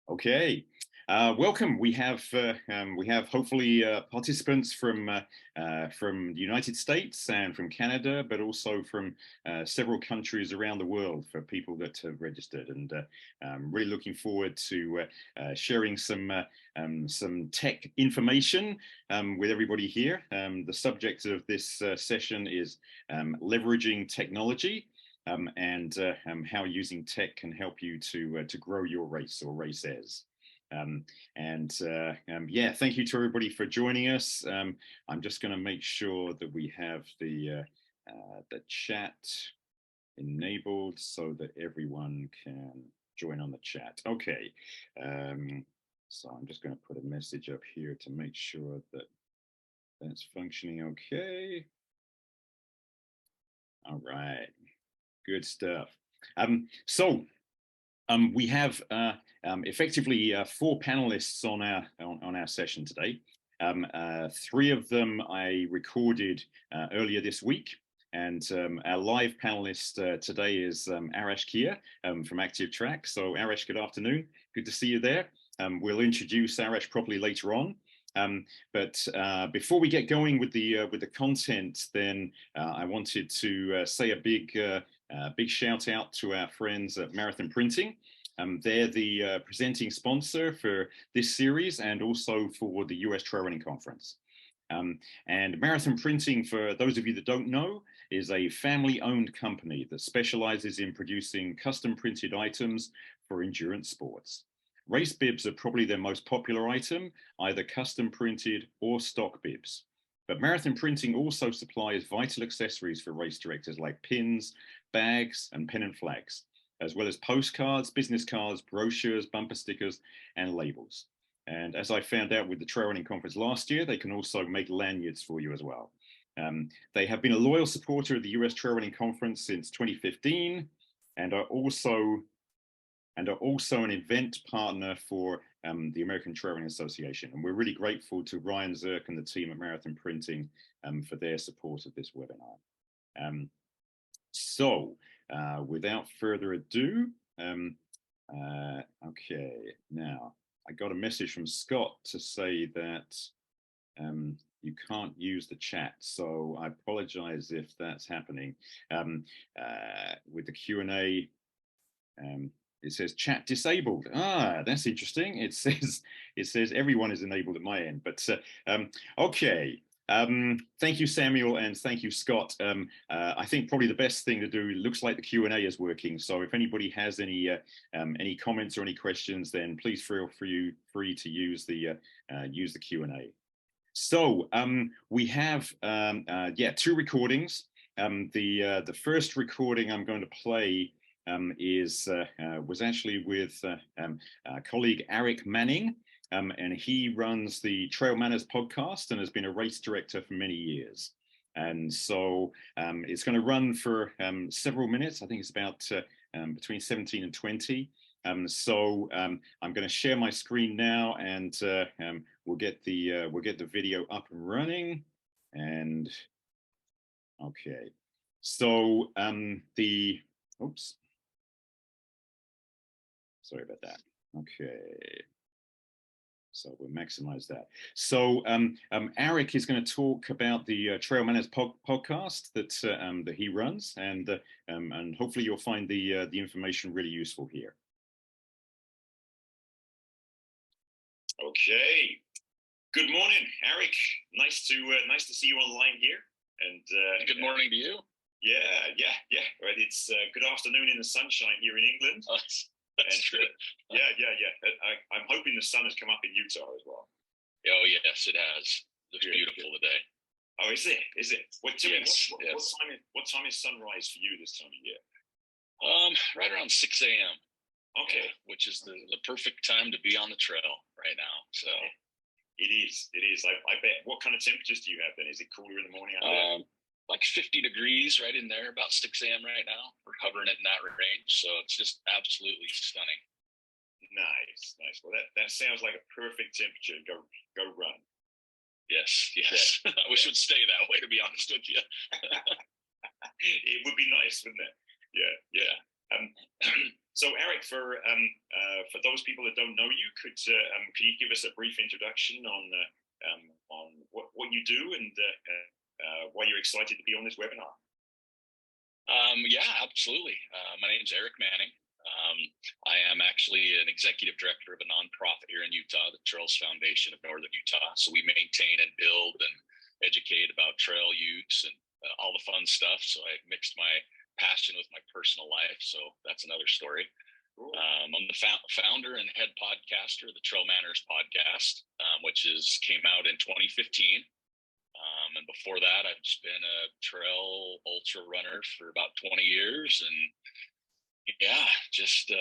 Okay, welcome. We have hopefully participants from the United States and from Canada, but also from several countries around the world for people that have registered. And I'm really looking forward to sharing some tech information with everybody here. The subject of this session is leveraging technology. And how using tech can help you to grow your race or races. Yeah, thank you to everybody for joining us. I'm just going to make sure that we have the chat enabled so that everyone can join on the chat. Okay, so I'm just going to put a message up here to make sure that that's functioning okay. All right. Good stuff. We have effectively 4 panelists on our session today. 3 of them I recorded earlier this week, and our live panelist today is Arash Kia from ActiveTrack. So Arash, good afternoon. Good to see you there. We'll introduce Arash properly later on. But before we get going with the content, then I wanted to say a big shout out to our friends at Marathon Printing. They're the presenting sponsor for this series and also for the US Trail Running Conference. And Marathon Printing, for those of you that don't know, is a family-owned company that specializes in producing custom printed items for endurance sports. Race bibs are probably their most popular item, either custom printed or stock bibs. But Marathon Printing also supplies vital accessories for race directors like pins, bags, and pennant flags, as well as postcards, business cards, brochures, bumper stickers, and labels. And as I found out with the Trail Running Conference last year, they can also make lanyards for you as well. They have been a loyal supporter of the US Trail Running Conference since 2015 and are also an event partner for the American Trail Running Association. And we're really grateful to Ryan Zirk and the team at Marathon Printing for their support of this webinar. So without further ado, okay, now I got a message from Scott to say that you can't use the chat. So I apologize if that's happening. With the Q&A, it says chat disabled. Ah, that's interesting. It says everyone is enabled at my end, but okay. Thank you, Samuel, and thank you, Scott. I think probably the best thing to do, looks like the Q&A is working. So if anybody has any comments or any questions, then please feel free to use the Q&A. So we have 2 recordings. The first recording I'm going to play was actually with colleague Eric Manning, and he runs the Trail Manners podcast and has been a race director for many years. And so it's going to run for several minutes. I think it's about between 17 and 20. So I'm going to share my screen now, and we'll get the video up and running. And okay, so oops. Sorry about that. Okay. So we'll maximize that. So Eric is going to talk about the Trail Manners podcast that he runs, and hopefully you'll find the information really useful here. Okay. Good morning, Eric. Nice to see you online here. And good morning to you. Yeah. Right. It's good afternoon in the sunshine here in England. That's true. Yeah. I'm hoping the sun has come up in Utah as well. Oh yes, it has. Looks beautiful today. Oh, is it? What time is sunrise for you this time of year? Right around 6 a.m. Okay. Which is the perfect time to be on the trail right now. So it is. I bet. What kind of temperatures do you have then? Is it cooler in the morning out there? Like 50 degrees right in there, about 6 a.m. right now. We're hovering in that range, so it's just absolutely stunning. Nice. Well, that sounds like a perfect temperature to go run. Yes. Yeah. I wish it would stay that way, to be honest with you. It would be nice, wouldn't it? Yeah. So Eric, for those people that don't know you, could you give us a brief introduction on what you do and why you're excited to be on this webinar? Yeah, absolutely. My name is Eric Manning. I am actually an executive director of a nonprofit here in Utah, the Trails Foundation of Northern Utah. So we maintain and build and educate about trail use and all the fun stuff. So I mixed my passion with my personal life. So that's another story. Cool. I'm the founder and head podcaster of the Trail Manners podcast, which came out in 2015. And before that, I've just been a trail ultra runner for about 20 years. And yeah, just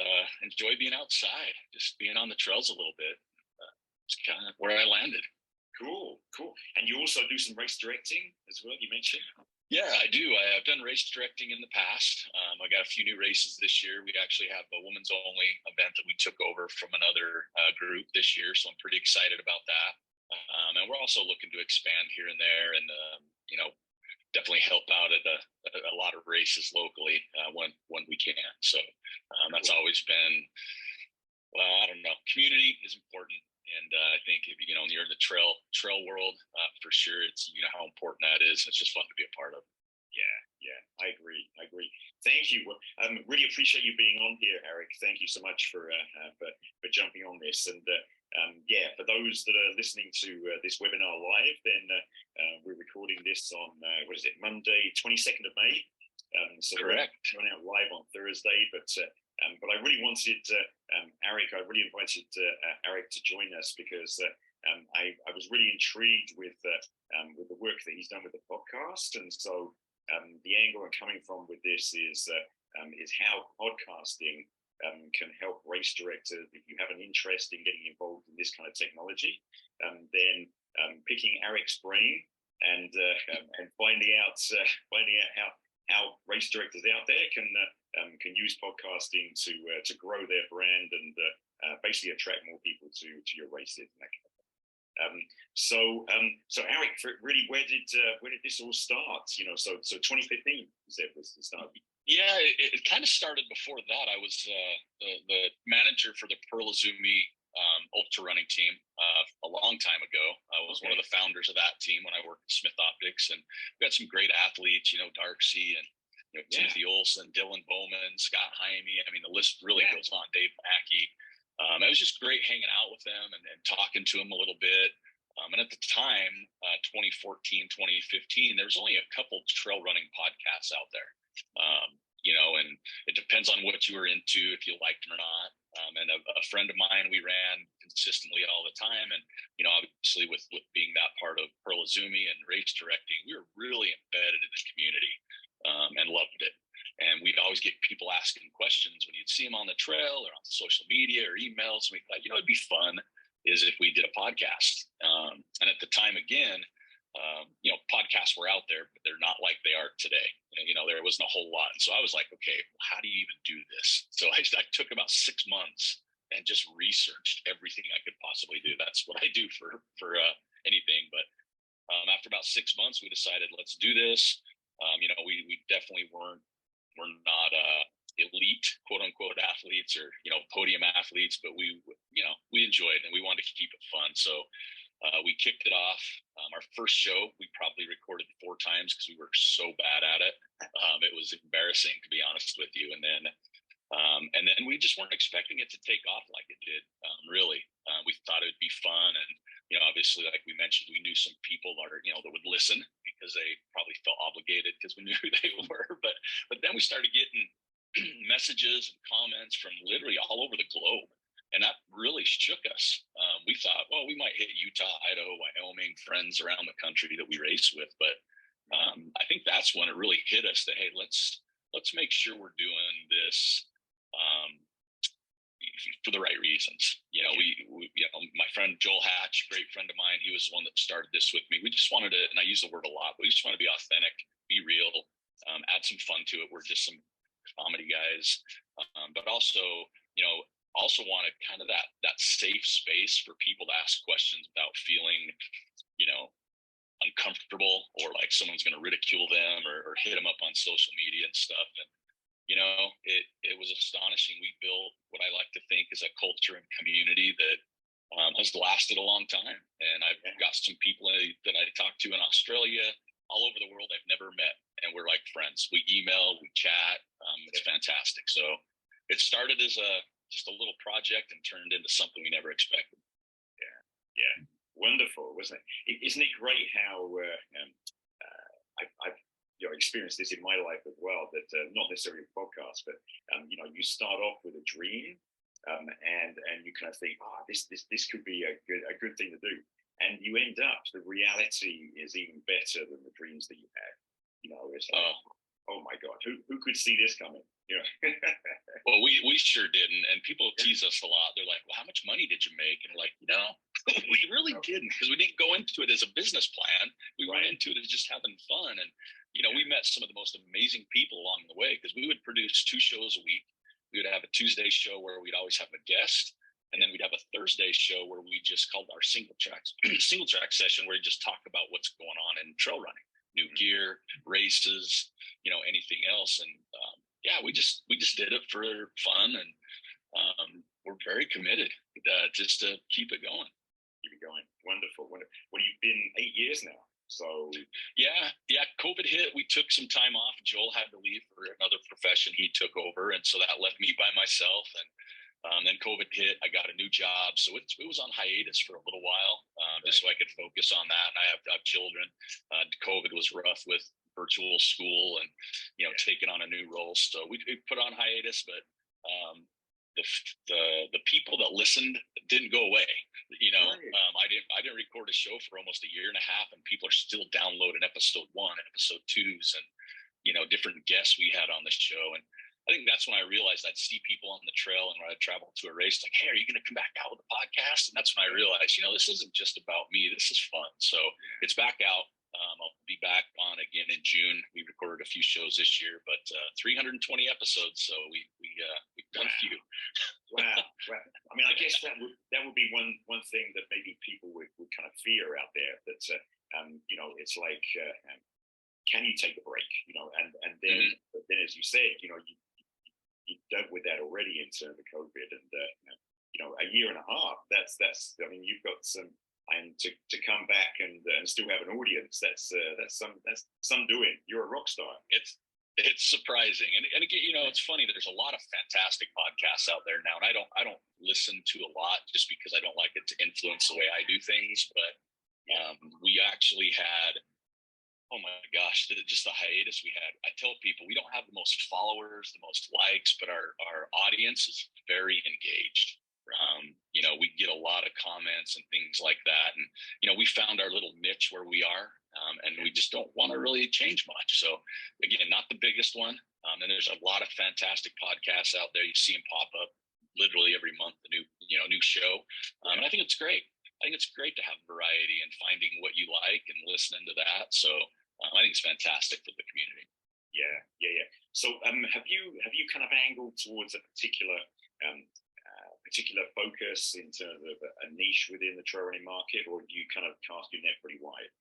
enjoy being outside, just being on the trails a little bit. It's kind of where I landed. Cool. And you also do some race directing as well, you mentioned? Yeah, I do. I've done race directing in the past. I got a few new races this year. We actually have a women's only event that we took over from another group this year. So I'm pretty excited about that. And we're also looking to expand here and there and, definitely help out at a lot of races locally when we can. So that's always been, well, I don't know, community is important. And I think if you're in the trail world, for sure, it's how important that is. It's just fun to be a part of. Yeah, I agree. Thank you. Really appreciate you being on here, Eric. Thank you so much for jumping on this. And for those that are listening to this webinar live, then we're recording this on Monday, 22nd of May. So correct. We're going out live on Thursday, but I really wanted Eric. I really invited Eric to join us because I was really intrigued with the work that he's done with the podcast, and so the angle I'm coming from with this is how podcasting can help race directors. If you have an interest in getting involved in this kind of technology, then picking Eric's brain and finding out how race directors out there can use podcasting to grow their brand and basically attract more people to your races and that kind of thing. So Eric, really, where did this all start? So 2015 was the start. Yeah, it kind of started before that. I was the manager for the Pearl Izumi ultra running team a long time ago. I was one of the founders of that team when I worked at Smith Optics, and we had some great athletes, Darksey and Timothy Olson, Dylan Bowman, Scott Jaime. I mean, the list really goes on. Dave Mackey. It was just great hanging out with them and talking to them a little bit. And at the time, 2014, 2015, there was only a couple trail running podcasts out there. And it depends on what you were into, if you liked them or not. And a friend of mine, we ran consistently all the time. And, obviously with being that part of Pearl Izumi and race directing, we were really embedded in the community and loved it. And we'd always get people asking questions when you'd see them on the trail or on social media or emails. And we thought, it'd be fun is if we did a podcast. And at the time, again, podcasts were out there, but they're not like they are today. There wasn't a whole lot. And so I was like, okay, how do you even do this? So I took about 6 months and just researched everything I could possibly do. That's what I do for anything. But after about 6 months, we decided, let's do this. We definitely we're not elite, quote unquote, athletes or, podium athletes, but we enjoyed it and we wanted to keep it fun. So we kicked it off. Our first show, we probably recorded 4 times because we were so bad at it. It was embarrassing, to be honest with you. And then we just weren't expecting it to take off like it did. Really, we thought it would be fun. And, obviously, like we mentioned, we knew some people that would listen because they probably felt obligated because we knew who they were. But then we started getting messages and comments from literally all over the globe. And that really shook us. We thought, well, we might hit Utah, Idaho, Wyoming, friends around the country that we race with. But I think that's when it really hit us that, hey, let's make sure we're doing this for the right reasons. My friend Joel Hatch, great friend of mine, he was the one that started this with me. We just wanted to, and I use the word a lot, but we just want to be authentic, be real, add some fun to it. We're just some comedy guys, but also wanted kind of that safe space for people to ask questions without feeling, uncomfortable or like someone's going to ridicule them or hit them up on social media and stuff. And it was astonishing. We built what I like to think is a culture and community that has lasted a long time. And I've got some people that I talk to in Australia, all over the world I've never met, and we're like friends. We email, we chat. It's fantastic. So it started as just a little project and turned into something we never expected. Yeah, wonderful, wasn't it? Isn't it great how I've experienced this in my life as well, that not necessarily a podcast, but you start off with a dream, and you kind of think, this could be a good thing to do, and you end up, the reality is even better than the dreams that you had. It's like, oh my God, who could see this coming? Well, we sure didn't, and people tease us a lot. They're like, well, how much money did you make? And we're like, we really didn't, because we didn't go into it as a business plan. We went into it as just having fun. And we met some of the most amazing people along the way, because we would produce 2 shows a week. We would have a Tuesday show where we'd always have a guest, and then we'd have a Thursday show where we just called our single track session, where we just talk about what's going on in trail running, new gear, races, anything else. And we just did it for fun, and we're very committed just to keep it going. Wonderful. What you've been 8 years now. So yeah, COVID hit. We took some time off. Joel had to leave for another profession he took over, and so that left me by myself. And then COVID hit. I got a new job, so it was on hiatus for a little while, just so I could focus on that. And I have children. COVID was rough with virtual school and taking on a new role, so we put on hiatus. But the people that listened didn't go away. I didn't record a show for almost a year and a half, and people are still downloading episode 1, episode 2s, and different guests we had on the show. And I think that's when I realized I'd see people on the trail, and when I'd travel to a race, like, hey, are you going to come back out with a podcast? And that's when I realized, this isn't just about me. This is fun. So it's back out. I'll be back on again in June. We recorded a few shows this year, but 320 episodes. So we've done a few. Wow. I mean, I guess that would be one thing that maybe people would kind of fear out there. That it's like, can you take a break? And then, but then, as you said, you dealt with that already in terms of COVID, and a year and a half. That's. I mean, you've got some. And to come back and still have an audience, that's some doing. You're a rock star. It's surprising, and again, it's funny. There's a lot of fantastic podcasts out there now, and I don't listen to a lot just because I don't like it to influence the way I do things. But we actually had, oh my gosh, just the hiatus we had. I tell people we don't have the most followers, the most likes, but our audience is very engaged. We get a lot of comments and things like that, and we found our little niche where we are, and we just don't want to really change much. So again, not the biggest one, and there's a lot of fantastic podcasts out there. You see them pop up literally every month, the new show, and I think it's great. I think it's great to have variety and finding what you like and listening to that. So I think it's fantastic for the community. Yeah. So have you kind of angled towards a particular focus in terms of a niche within the trail running market, or do you kind of cast your net pretty wide?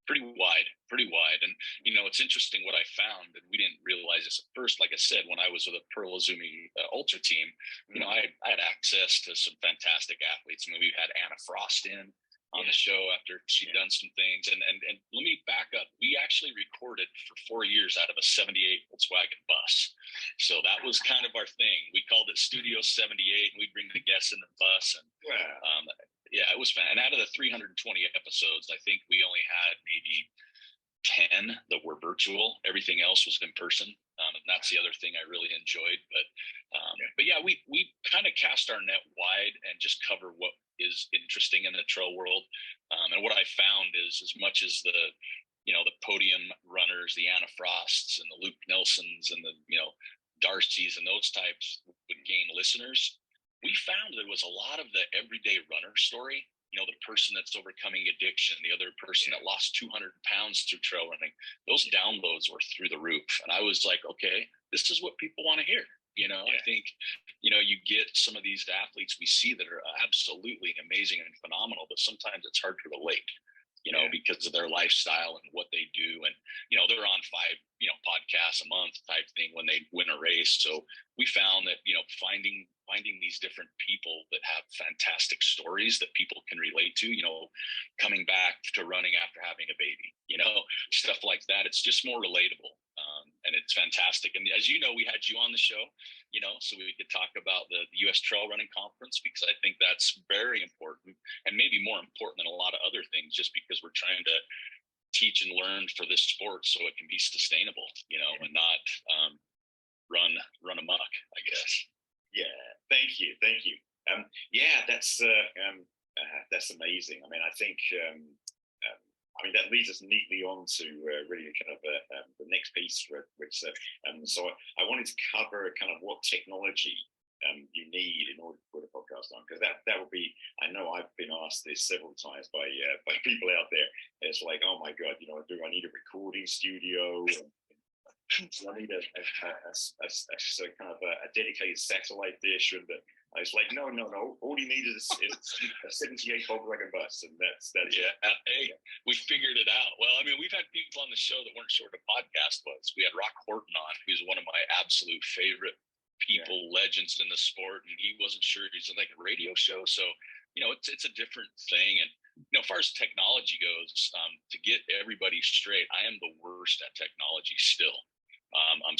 Pretty wide. And it's interesting what I found, and we didn't realize this at first. Like I said, when I was with the Pearl Izumi Ultra team, I had access to some fantastic athletes. I mean, we had Anna Frost on the show after she'd done some things, and let me back up. We actually recorded for 4 years out of a '78 Volkswagen bus. So that was kind of our thing. We called it Studio 78, and we'd bring the guests in the bus. And it was fun. And out of the 320 episodes, I think we only had maybe 10 that were virtual. Everything else was in person. And that's the other thing I really enjoyed. But yeah, we kind of cast our net wide and just cover what is interesting in the trail world. And what I found is, as much as the podium runners, the Anna Frosts and the Luke Nelsons and the Darcy's and those types would gain listeners, we found there was a lot of the everyday runner story. The person that's overcoming addiction, the other person that lost 200 pounds through trail running. Those downloads were through the roof, and I was like, okay, this is what people want to hear. I think you get some of these athletes we see that are absolutely amazing and phenomenal, but sometimes it's hard to relate. Because of their lifestyle and what they do. And, they're on 5, podcasts a month type thing when they win a race. race. So we found that, finding these different people that have fantastic stories that people can relate to, coming back to running after having a baby, stuff like that. It's just more relatable. And it's fantastic. And as you know, we had you on the show, so we could talk about the US Trail Running Conference, because I think that's very important, and maybe more important than a lot of other things, just because we're trying to teach and learn for this sport so it can be sustainable, and not run amok, I guess. Yeah, thank you. Yeah, that's amazing. I mean, I think that leads us neatly on to really kind of the next piece, which so I wanted to cover kind of what technology you need in order to put a podcast on, because that would be, I know I've been asked this several times by people out there. It's like, oh my God, do I need a recording studio? Do I need a kind of a dedicated satellite dish? And I was like, no. All you need is a 78 Volkswagen bus, and that's yeah. Hey, we figured it out. Well, I mean, we've had people on the show that weren't sure what a podcast was. We had Rock Horton on, who's one of my absolute favorite people, legends in the sport, and he wasn't sure. He's like a radio show, so it's a different thing. And as far as technology goes, to get everybody straight, I am the worst at technology still. I'm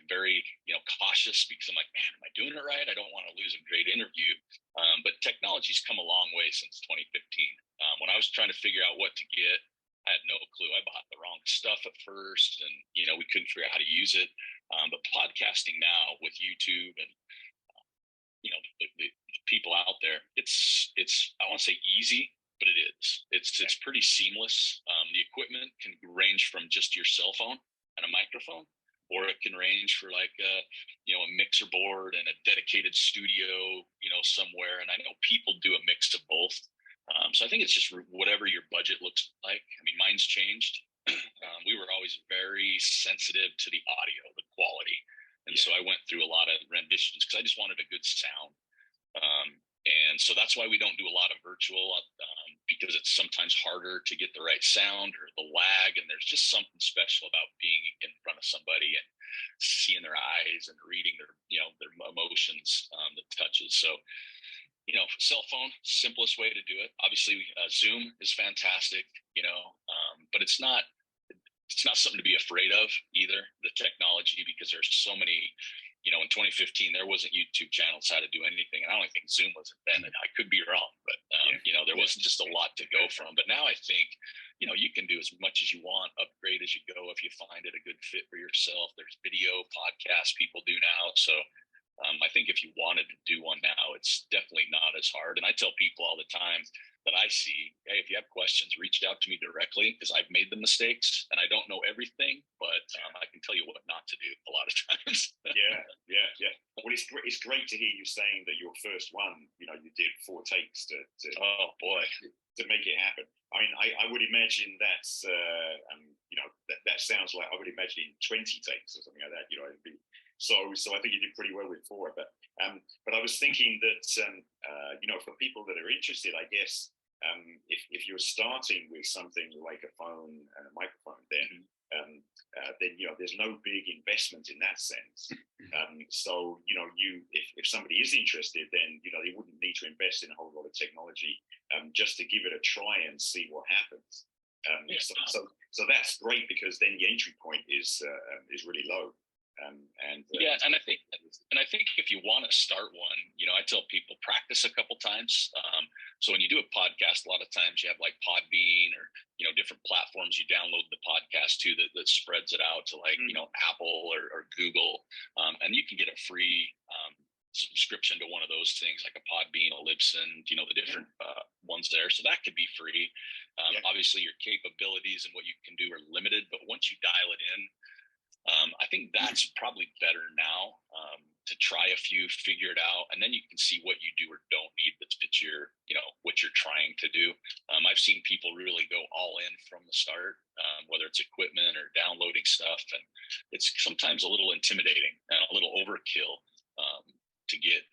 very cautious, because I'm like, man, am I doing it right? I don't want to lose a great interview. But technology's come a long way since 2015. When I was trying to figure out what to get, I had no clue. I bought the wrong stuff at first, and we couldn't figure out how to use it. But podcasting now with YouTube and the people out there, it's I won't say easy, but it is. It's pretty seamless. The equipment can range from just your cell phone and a microphone, or it can range for like a mixer board and a dedicated studio somewhere. And I know people do a mix of both. So I think it's just whatever your budget looks like. I mean, mine's changed. We were always very sensitive to the audio, the quality. And so I went through a lot of renditions because I just wanted a good sound. And so that's why we don't do a lot of virtual, because it's sometimes harder to get the right sound, or the lag. And there's just something special about being in front of somebody and seeing their eyes and reading their emotions, the touches. So, cell phone, simplest way to do it. Obviously, Zoom is fantastic, but it's not something to be afraid of either, the technology, because there's so many, in 2015, there wasn't YouTube channels how to do anything. And I don't think Zoom was invented. I could be wrong, but, there wasn't just a lot to go from. But now I think, you can do as much as you want, upgrade as you go if you find it a good fit for yourself. There's video podcasts people do now. So I think if you wanted to do one now, it's definitely not as hard. And I tell people all the time that I see, hey, if you have questions, reach out to me directly, because I've made the mistakes and I don't know everything, but I can tell you what not to do a lot of times. Yeah. Well, it's great to hear you saying that your first one, you did 4 takes to oh boy, to make it happen. I mean, I would imagine that's that sounds like, I would imagine in 20 takes or something like that. It'd be, so I think you did pretty well with 4. But I was thinking that for people that are interested, I guess if you're starting with something like a phone and a microphone, then there's no big investment in that sense. So if somebody is interested, then they wouldn't need to invest in a whole lot of technology just to give it a try and see what happens. So that's great, because then the entry point is really low. And I think if you want to start one, I tell people practice a couple times. So when you do a podcast, a lot of times you have like Podbean or different platforms you download the podcast to that spreads it out to like Apple or Google, and you can get a free subscription to one of those things like a Podbean, a Libsyn, the different ones there. So that could be free. Obviously, your capabilities and what you can do are limited, but once you dial it in, I think that's probably better now, to try a few, figure it out, and then you can see what you do or don't need that fits your, what you're trying to do. I've seen people really go all in from the start, whether it's equipment or downloading stuff, and it's sometimes a little intimidating and a little overkill to get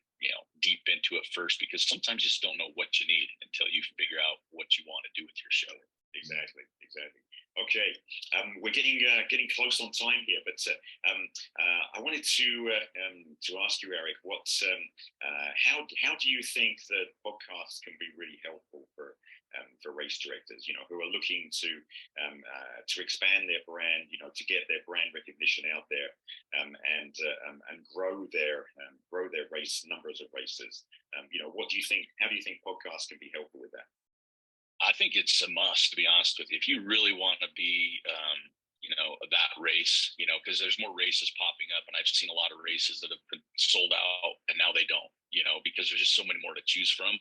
deep into it first, because sometimes you just don't know what you need until you figure out what you want to do with your show. Exactly. Okay, we're getting close on time here, but I wanted to ask you, Eric, how do you think that podcasts can be really helpful for race directors, who are looking to expand their brand, to get their brand recognition out there, and grow their race numbers of races. What do you think? How do you think podcasts can be helpful with that? I think it's a must, to be honest with you. If you really want to be, that race, because there's more races popping up, and I've seen a lot of races that have been sold out, and now they don't, because there's just so many more to choose from.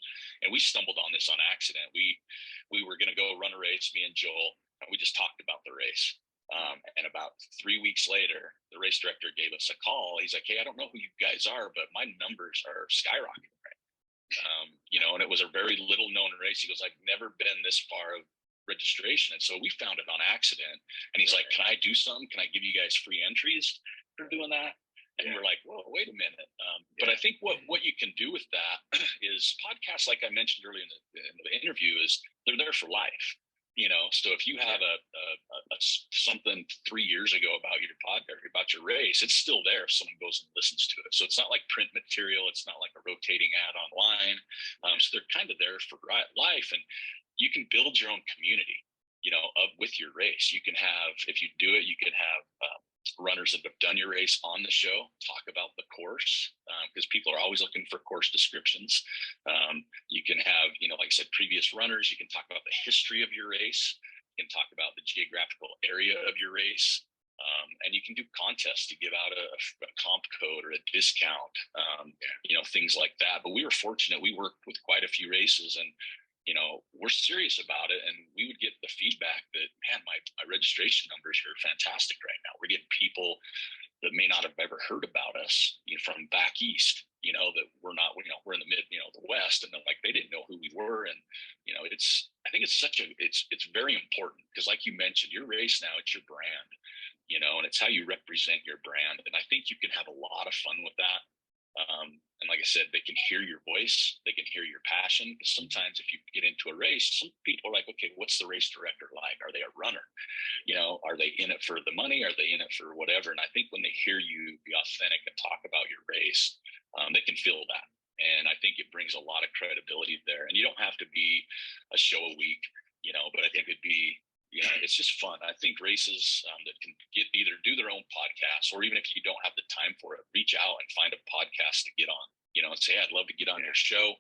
And we stumbled on this on accident. We were going to go run a race, me and Joel, and we just talked about the race. And about 3 weeks later, the race director gave us a call. He's like, "Hey, I don't know who you guys are, but my numbers are skyrocketing right now." And it was a very little known race. He goes, "I've never been this far of registration." And so we found it on accident. And he's like, "Can I do something? Can I give you guys free entries for doing that?" And we're like, "Whoa, wait a minute." But I think what you can do with that is podcasts, like I mentioned earlier in the interview, is they're there for life. So if you have a something 3 years ago about your podcast, about your race, it's still there if someone goes and listens to it. So it's not like print material. It's not like a rotating ad online. So they're kind of there for life, and you can build your own community, with your race. You can have, if you do it, you can have runners that have done your race on the show talk about the course, because people are always looking for course descriptions. You can have, like I said, previous runners. You can talk about the history of your race. You can talk about the geographical area of your race. And you can do contests to give out a comp code or a discount, things like that. But we were fortunate. We worked with quite a few races, and we're serious about it. And we would get the feedback that, man, my registration numbers are fantastic right now. We're getting people that may not have ever heard about us, from back east, that we're not, we're in the mid, the West, and then like they didn't know who we were. And, I think it's very important, because like you mentioned, your race now, it's your brand, and it's how you represent your brand. And I think you can have a lot of fun with that. And like I said, they can hear your voice, they can hear your passion. Because sometimes if you get into a race, some people are like, "Okay, what's the race director like? Are they a runner? Are they in it for the money? Are they in it for whatever?" And I think when they hear you be authentic and talk about your race, they can feel that. And I think it brings a lot of credibility there. And you don't have to be a show a week, but I think it'd be, it's just fun. I think races that can either do their own podcasts, or even if you don't have the time for it, reach out and find a podcast to get on, and say, "I'd love to get on your show."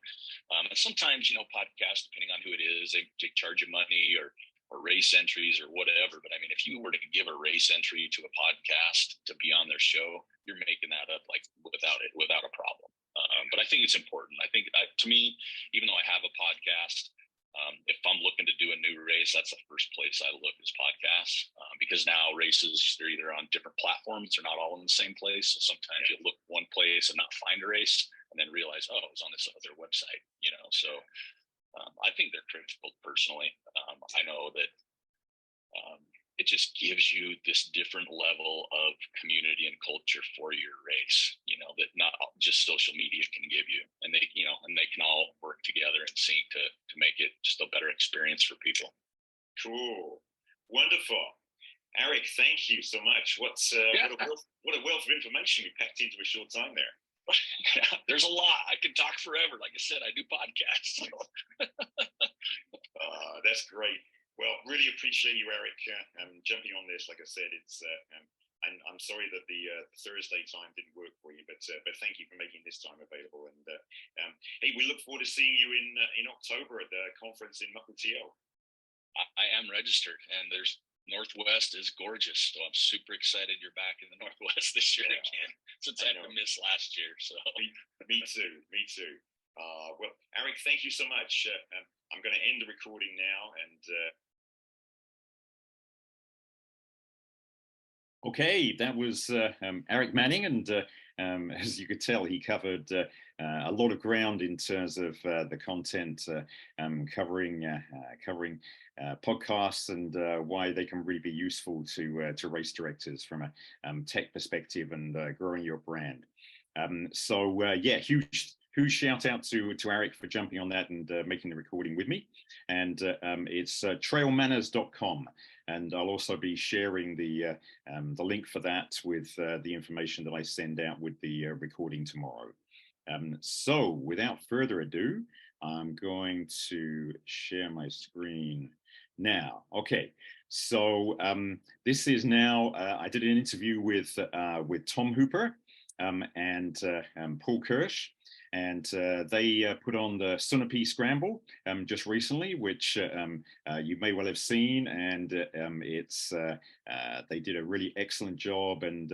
And sometimes, podcasts, depending on who it is, they charge you money or race entries or whatever. But I mean, if you were to give a race entry to a podcast to be on their show, you're making that up like without a problem. But I think it's important. I think to me, even though I have a podcast, if I'm looking to do a new race, that's the first place I look is podcasts, because now races, they're either on different platforms, they're not all in the same place. So sometimes you look one place and not find a race, and then realize, oh, it was on this other website, So I think they're critical personally. I know that it just gives you this different level of community and culture for your race, that not just social media can give you. And they, and they can all work together and sync to make it just a better experience for people. Cool. Wonderful. Eric, thank you so much. What a wealth of information we packed into a short time there. There's a lot. I can talk forever. Like I said, I do podcasts. So. That's great. Well, really appreciate you, Eric, jumping on this. Like I said, it's I'm sorry that the Thursday time didn't work for you, but thank you for making this time available. And hey, we look forward to seeing you in October at the conference in Mukilteo. I am registered, and there's Northwest is gorgeous, so I'm super excited you're back in the Northwest this year again, since I missed last year. So me too. Well, Eric, thank you so much. I'm going to end the recording now, and okay, that was Eric Manning, and as you could tell, he covered a lot of ground in terms of the content, covering podcasts and why they can really be useful to race directors from a tech perspective and growing your brand. So yeah, huge huge shout out to Eric for jumping on that and making the recording with me. And it's trailmanners.com. And I'll also be sharing the link for that with the information that I send out with the recording tomorrow. So without further ado, I'm going to share my screen now. Okay, so this is now, I did an interview with Tom Hooper and Paul Kirsch, and they put on the Sunapee Scramble just recently, which you may well have seen, and they did a really excellent job, and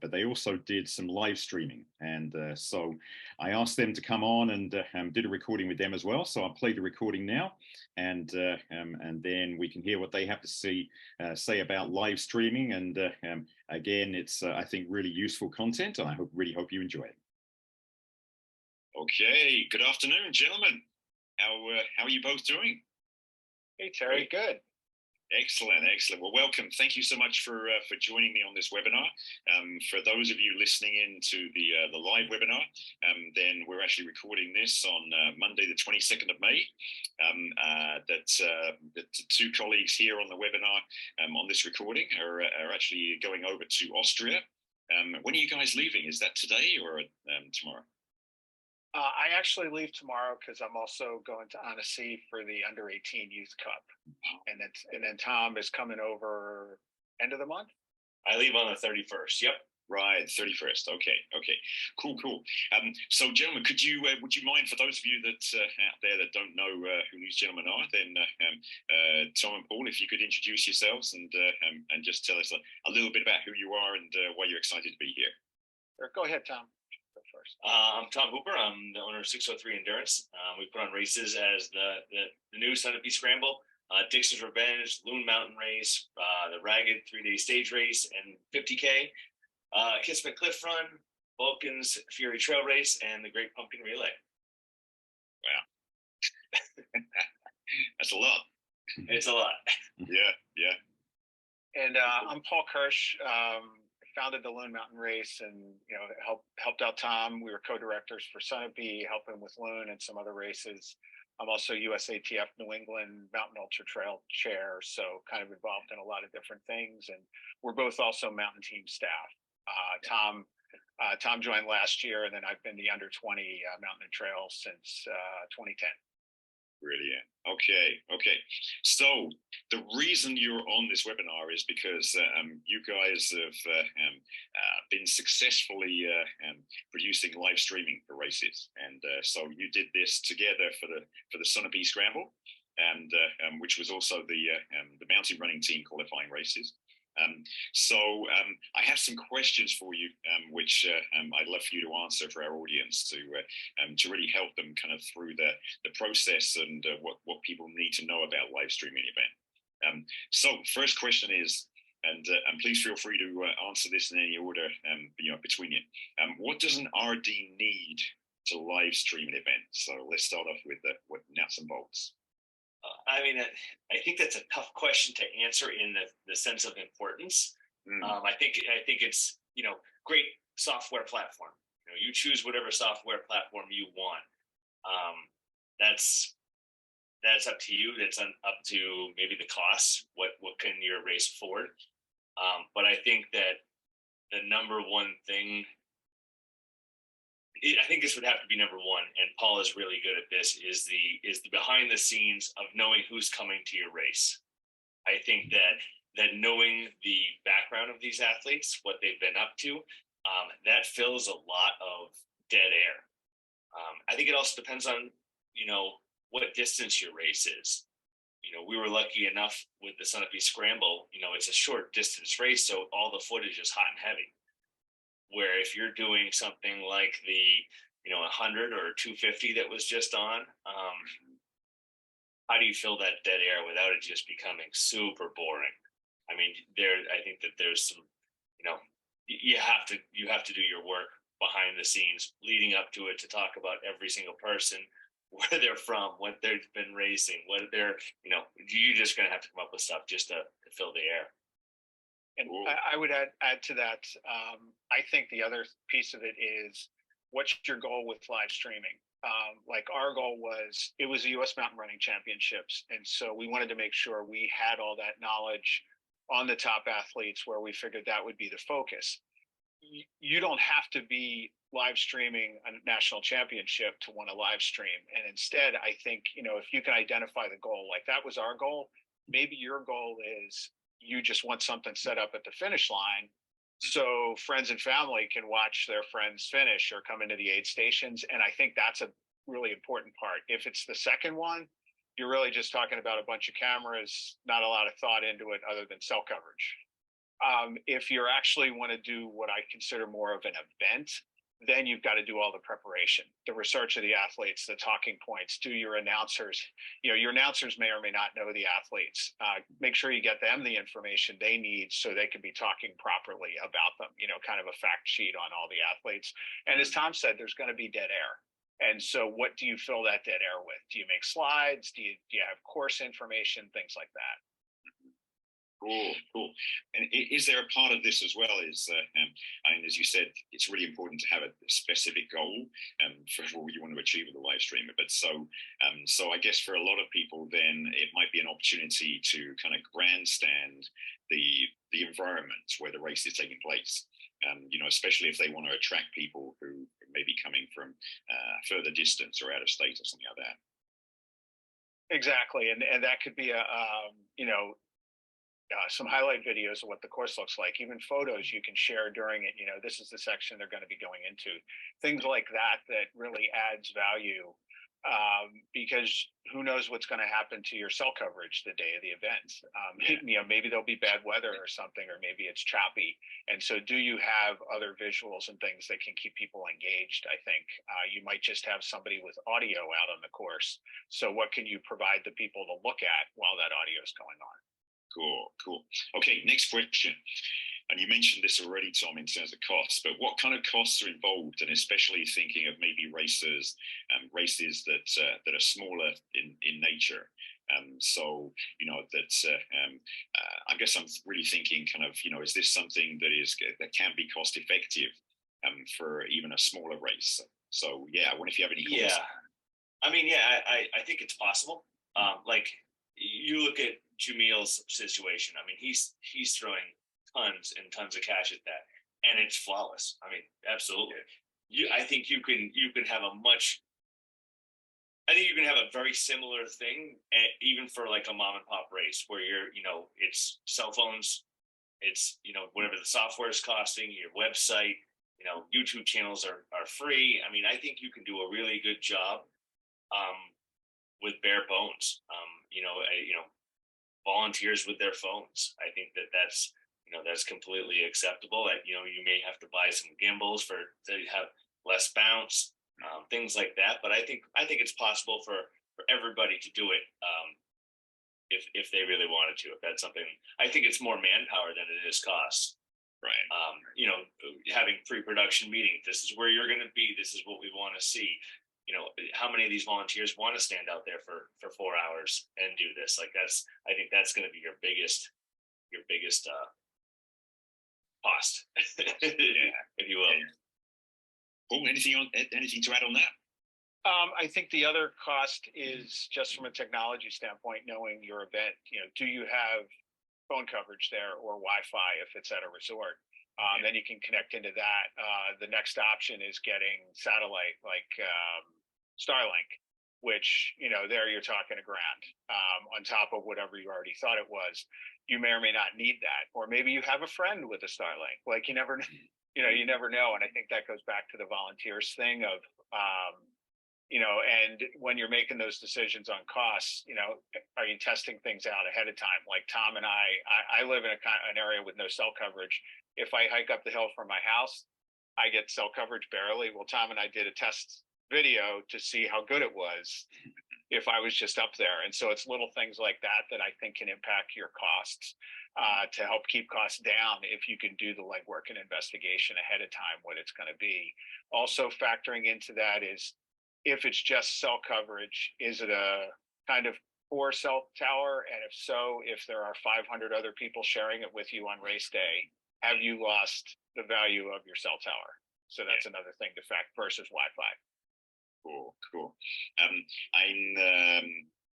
but they also did some live streaming, and so I asked them to come on and did a recording with them as well. So I'll play the recording now, and then we can hear what they have to say about live streaming. And again, it's I think really useful content, and I really hope you enjoy it. Okay, good afternoon, gentlemen. How are you both doing? Hey, Terry, good. Excellent, excellent. Well, welcome. Thank you so much for joining me on this webinar. For those of you listening in to the live webinar, then we're actually recording this on Monday, the 22nd of May. The two colleagues here on the webinar on this recording are actually going over to Austria. When are you guys leaving? Is that today or tomorrow? I actually leave tomorrow because I'm also going to Annecy for the Under-18 Youth Cup, and then Tom is coming over end of the month. I leave on the 31st. Yep. Right, 31st. Okay, cool. So, gentlemen, would you mind, for those of you that out there that don't know who these gentlemen are, then Tom and Paul, if you could introduce yourselves and just tell us a little bit about who you are and why you're excited to be here. Go ahead, Tom. First. I'm Tom Hooper. I'm the owner of 603 Endurance. We put on races as the new Sunapee Scramble, Dixon's Revenge, Loon Mountain Race, the Ragged 3-day stage race, and 50K, Kismet Cliff Run, Vulcan's Fury Trail Race, and the Great Pumpkin Relay. Wow. That's a lot. It's a lot. Yeah. And I'm Paul Kirsch. Founded the Loon Mountain Race, and helped out Tom. We were co-directors for Sunapee, helping with Loon and some other races. I'm also USATF New England Mountain Ultra Trail chair, so kind of involved in a lot of different things. And we're both also mountain team staff. Tom joined last year, and then I've been the under 20 mountain and trail since 2010. Brilliant. Okay. So the reason you're on this webinar is because you guys have been successfully producing live streaming for races, and so you did this together for the Sunapee Scramble, and which was also the mountain running team qualifying races. So I have some questions for you, which I'd love for you to answer for our audience to really help them kind of through the process and what people need to know about live streaming event. So first question is, and please feel free to answer this in any order between you. What does an RD need to live stream an event? So let's start off with what nuts and bolts. I mean, I think that's a tough question to answer in the sense of importance. I think it's great software platform. You choose whatever software platform you want. That's up to you. That's up to maybe the costs. What can your race afford? But I think that the number one thing, I think this would have to be number one, and Paul is really good at this, is the behind the scenes of knowing who's coming to your race. I think that knowing the background of these athletes, what they've been up to, that fills a lot of dead air. I think it also depends on, what distance your race is. We were lucky enough with the Sunapee Scramble, it's a short distance race, so all the footage is hot and heavy. Where if you're doing something like the 100 or 250 that was just on, how do you fill that dead air without it just becoming super boring? I mean, I think that there's some, you have to do your work behind the scenes leading up to it to talk about every single person, where they're from, what they've been racing, what they're, you're just going to have to come up with stuff just to fill the air. And I would add to that. I think the other piece of it is what's your goal with live streaming? Like our goal was, it was the US Mountain Running Championships. And so we wanted to make sure we had all that knowledge on the top athletes, where we figured that would be the focus. You don't have to be live streaming a national championship to want to live stream. And instead, I think, if you can identify the goal, like that was our goal, maybe your goal is you just want something set up at the finish line so friends and family can watch their friends finish or come into the aid stations. And I think that's a really important part. If it's the second one, you're really just talking about a bunch of cameras, not a lot of thought into it other than cell coverage. If you actually want to do what I consider more of an event, then you've got to do all the preparation, the research of the athletes, the talking points, do your announcers. Your announcers may or may not know the athletes. Make sure you get them the information they need so they can be talking properly about them, kind of a fact sheet on all the athletes. And as Tom said, there's going to be dead air. And so what do you fill that dead air with? Do you make slides? Do you have course information, things like that? Cool. And is there a part of this as well? As you said, it's really important to have a specific goal for what you want to achieve with the live stream. But so I guess for a lot of people, then it might be an opportunity to kind of grandstand the environment where the race is taking place. Especially if they want to attract people who may be coming from further distance or out of state or something like that. Exactly, and that could be some highlight videos of what the course looks like, even photos you can share during it. This is the section they're going to be going into, things like that really adds value, because who knows what's going to happen to your cell coverage the day of the event. Maybe there'll be bad weather or something, or maybe it's choppy. And so do you have other visuals and things that can keep people engaged? I think you might just have somebody with audio out on the course. So what can you provide the people to look at while that audio is going on? Cool. Okay, next question. And you mentioned this already, Tom, in terms of costs, but what kind of costs are involved? And especially thinking of maybe races that are smaller in nature. I guess I'm really thinking kind of, is this something that can be cost effective for even a smaller race? So yeah, I wonder if you have any comments. I think it's possible. Like you look at Jamil's situation. He's throwing tons and tons of cash at that, and it's flawless. Absolutely. I think you can have a very similar thing, even for like a mom and pop race where it's cell phones, it's whatever the software is costing, your website, YouTube channels are free. I think you can do a really good job with bare bones. Volunteers with their phones. I think that's completely acceptable. You may have to buy some gimbals to have less bounce, things like that. But I think it's possible for everybody to do it if they really wanted to. If that's something, I think it's more manpower than it is cost. Right. Having pre-production meetings. This is where you're going to be. This is what we want to see. How many of these volunteers want to stand out there for 4 hours and do this? I think that's going to be your biggest cost, if you will. Paul, anything to add on that? I think the other cost is just from a technology standpoint, knowing your event. Do you have phone coverage there or Wi-Fi if it's at a resort? Then you can connect into that. The next option is getting satellite like Starlink, which, there you're talking $1,000 on top of whatever you already thought it was. You may or may not need that. Or maybe you have a friend with a Starlink. Like you never know. And I think that goes back to the volunteers thing of, and when you're making those decisions on costs, are you testing things out ahead of time? Like Tom and I live in an area with no cell coverage. If I hike up the hill from my house, I get cell coverage barely. Well, Tom and I did a test video to see how good it was if I was just up there. And so it's little things like that I think can impact your costs to help keep costs down if you can do the legwork and investigation ahead of time, what it's going to be. Also factoring into that is, if it's just cell coverage, is it a kind of poor cell tower? And if so, if there are 500 other people sharing it with you on race day, have you lost the value of your cell tower? So that's another thing to fact versus Wi-Fi. Cool.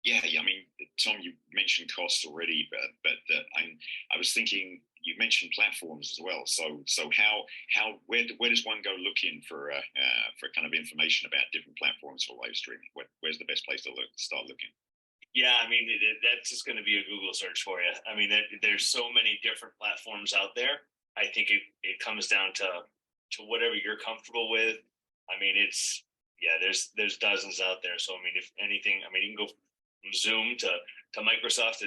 Yeah. I mean, Tom, you mentioned costs already, but I was thinking you mentioned platforms as well. So where does one go looking for kind of information about different platforms for live streaming? Where's the best place to start looking? Yeah, I mean, that's just going to be a Google search for you. I mean, there's so many different platforms out there. I think it comes down to whatever you're comfortable with. I mean, there's dozens out there. So I mean, if anything, I mean, you can go from Zoom to Microsoft.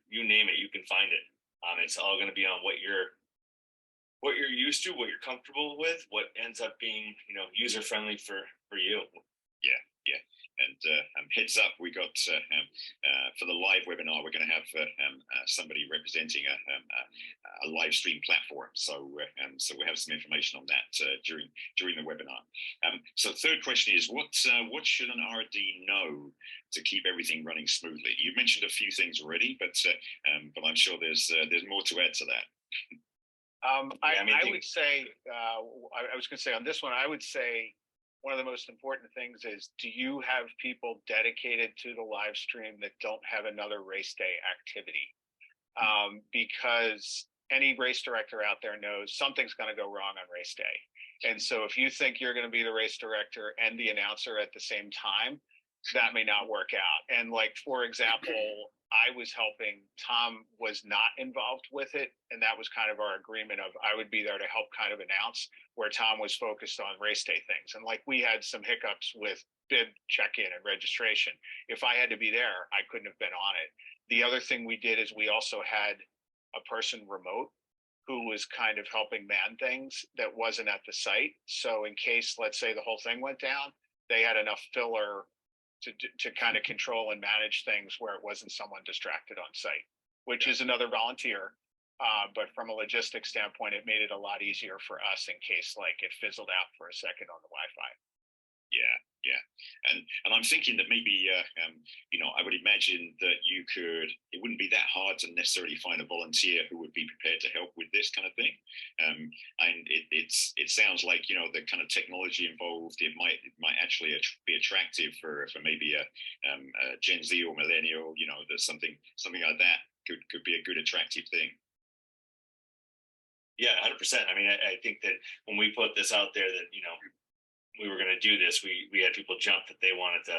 You name it, you can find it. It's all going to be on what you're used to, what you're comfortable with, what ends up being user friendly for you. Yeah. And heads up, we got for the live webinar, we're going to have somebody representing a live stream platform. So we have some information on that during the webinar. So third question is, what should an RD know to keep everything running smoothly? You mentioned a few things already, but I'm sure there's more to add to that. I would say, I was going to say on this one, I would say one of the most important things is, do you have people dedicated to the live stream that don't have another race day activity? Because any race director out there knows something's going to go wrong on race day. And so if you think you're going to be the race director and the announcer at the same time, that may not work out. And like, for example, I was helping, Tom was not involved with it. And that was kind of our agreement of, I would be there to help kind of announce, where Tom was focused on race day things. And like, we had some hiccups with bid check-in and registration. If I had to be there, I couldn't have been on it. The other thing we did is we also had a person remote who was kind of helping man things that wasn't at the site. So in case, let's say the whole thing went down, they had enough filler to kind of control and manage things where it wasn't someone distracted on site, which is another volunteer. But from a logistics standpoint, it made it a lot easier for us in case like it fizzled out for a second on the Wi-Fi. Yeah. And I'm thinking that maybe, I would imagine that it wouldn't be that hard to necessarily find a volunteer who would be prepared to help with this kind of thing. And it sounds like, the kind of technology involved, it might actually be attractive for maybe a Gen Z or millennial, there's something like that could be a good attractive thing. Yeah, 100%. I mean, I think that when we put this out there that, we were going to do this, we had people jump that they wanted to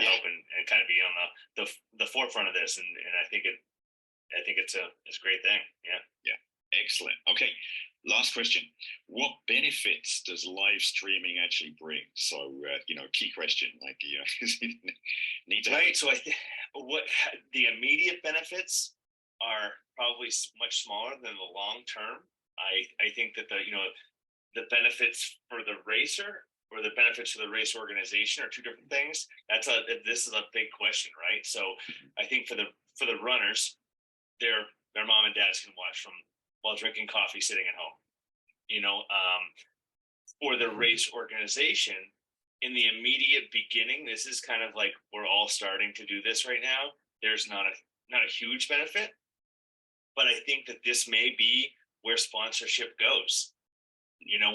help and kind of be on the forefront of this. And I think it's a great thing. Yeah. Excellent. Okay. Last question. What benefits does live streaming actually bring? So, key question, like, need to. Right. So I think what the immediate benefits are probably much smaller than the long term. I think that the benefits for the racer or the benefits for the race organization are two different things. This is a big question, right? So I think for the runners, their mom and dads can watch from while drinking coffee, sitting at home. For the race organization, in the immediate beginning, this is kind of like we're all starting to do this right now. There's not a huge benefit, but I think that this may be where sponsorship goes.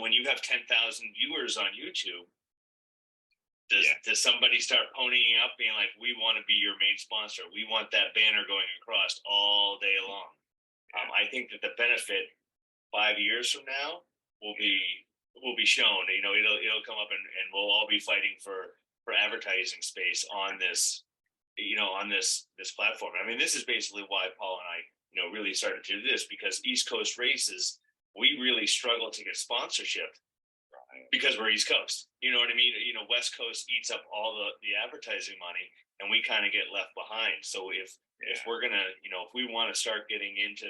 When you have 10,000 viewers on YouTube, does somebody start ponying up, being like, we want to be your main sponsor, we want that banner going across all day long? I think that the benefit 5 years from now will be shown. It'll come up and we'll all be fighting for advertising space on this, on this platform. I mean, this is basically why Paul and I, really started to do this, because East Coast races, we really struggle to get sponsorship because we're East Coast. You know what I mean? West Coast eats up all the advertising money, and we kind of get left behind. So if we're gonna, if we want to start getting into,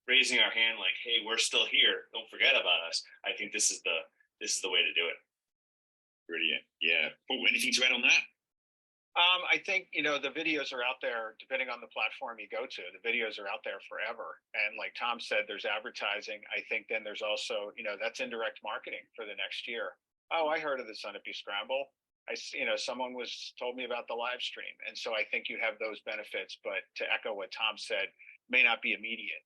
raising our hand, like, hey, we're still here, don't forget about us, I think this is the way to do it. Brilliant. Yeah. Paul, anything to add on that? I think, the videos are out there, depending on the platform you go to, the videos are out there forever. And like Tom said, there's advertising. I think then there's also, that's indirect marketing for the next year. Oh, I heard of the Sunapee Scramble. Someone told me about the live stream. And so I think you have those benefits, but to echo what Tom said, may not be immediate,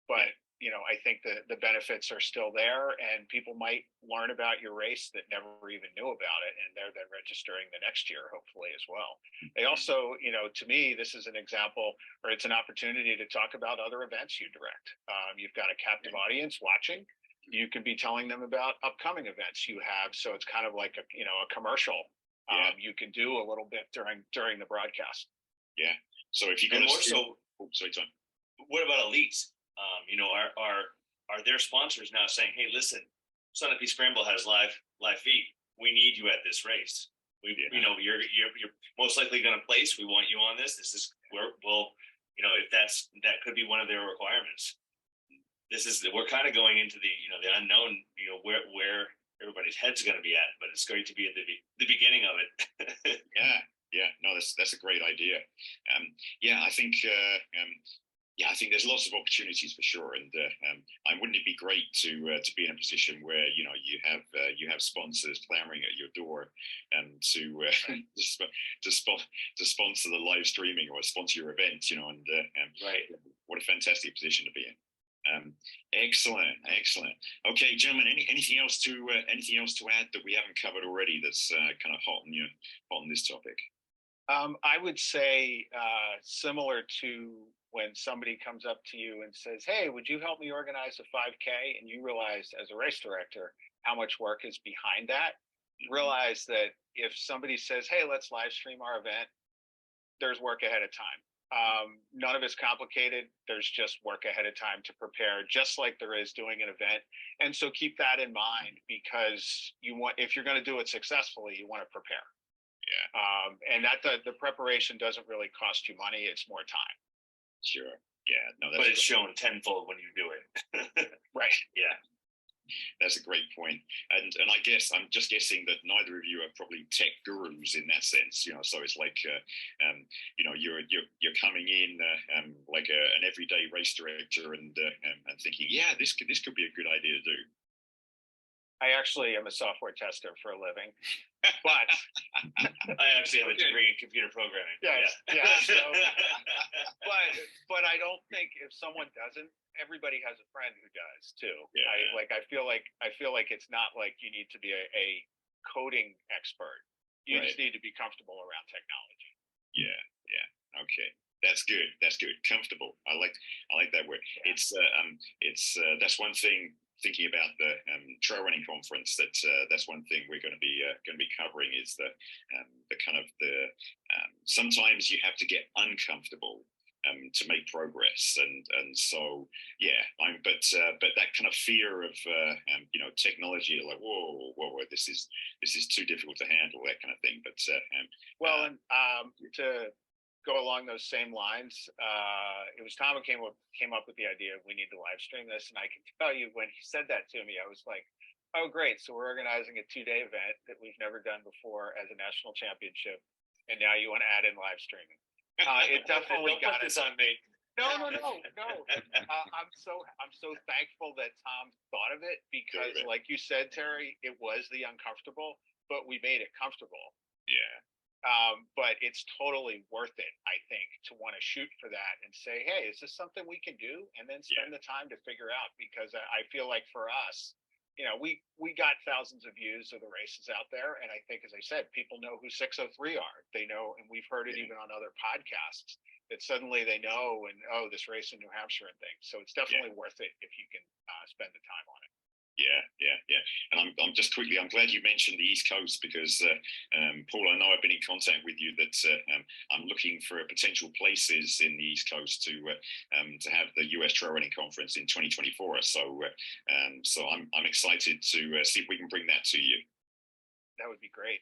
but I think the benefits are still there, and people might learn about your race that never even knew about it, and they're then registering the next year, hopefully, as well. They also, to me, this is an example, or it's an opportunity to talk about other events you direct. You've got a captive audience watching. You can be telling them about upcoming events you have. So it's kind of like a commercial. You can do a little bit during the broadcast. Yeah. So if you go sorry, Tom. What about elites? Are their sponsors now saying, "Hey, listen, Son of Peace Scramble has live feed. We need you at this race. You're most likely going to place. We want you on this. This is if that could be one of their requirements. We're kind of going into the unknown. Where everybody's head's going to be at, but it's going to be at the beginning of it." Yeah. No, that's a great idea. I think. I think there's lots of opportunities for sure, and wouldn't it be great to be in a position where you have sponsors clamoring at your door to sponsor the live streaming or sponsor your event, right. What a fantastic position to be in. Excellent. Okay, gentlemen, anything else to add that we haven't covered already that's kind of hot on this topic? I would say similar to when somebody comes up to you and says, "Hey, would you help me organize a 5K?" And you realize as a race director how much work is behind that. Realize that if somebody says, "Hey, let's live stream our event," there's work ahead of time. None of it's complicated. There's just work ahead of time to prepare, just like there is doing an event. And so keep that in mind, because if you're going to do it successfully, you want to prepare. Yeah. And that the preparation doesn't really cost you money. It's more time. Sure. Yeah. No, but it's shown tenfold when you do it. Right. Yeah. That's a great point. And I guess I'm just guessing that neither of you are probably tech gurus in that sense. So it's like you're coming in like an everyday race director and thinking, this could be a good idea to do. I actually am a software tester for a living, but I actually have a degree in computer programming. Yes. So, but I don't think if someone doesn't, everybody has a friend who does too. Yeah. I feel like it's not like you need to be a coding expert. You just need to be comfortable around technology. Yeah. Okay. That's good. Comfortable. I like that word. Yeah. It's that's one thing. Thinking about the trail running conference, that's one thing we're going to be covering is the kind of sometimes you have to get uncomfortable to make progress, and so but that kind of fear of technology, like whoa, this is too difficult to handle, that kind of thing. But to go along those same lines, it was Tom who came up with the idea of we need to live stream this, and I can tell you when he said that to me, I was like, oh great, so we're organizing a 2-day event that we've never done before as a national championship, and now you want to add in live streaming. It definitely got us on me. No. I'm so thankful that Tom thought of it, because like you said, Terry, it was the uncomfortable, but we made it comfortable. Yeah. But it's totally worth it, I think, to want to shoot for that and say, hey, is this something we can do? And then spend the time to figure out, because I feel like for us, we got thousands of views of the races out there. And I think, as I said, people know who 603 are. They know, and we've heard it even on other podcasts, that suddenly they know, and this race in New Hampshire and things. So it's definitely worth it if you can spend the time on it. Yeah. And I'm glad you mentioned the East Coast, because Paul, I know I've been in contact with you that I'm looking for potential places in the East Coast to have the US Trail Running Conference in 2024. So I'm excited to see if we can bring that to you. That would be great.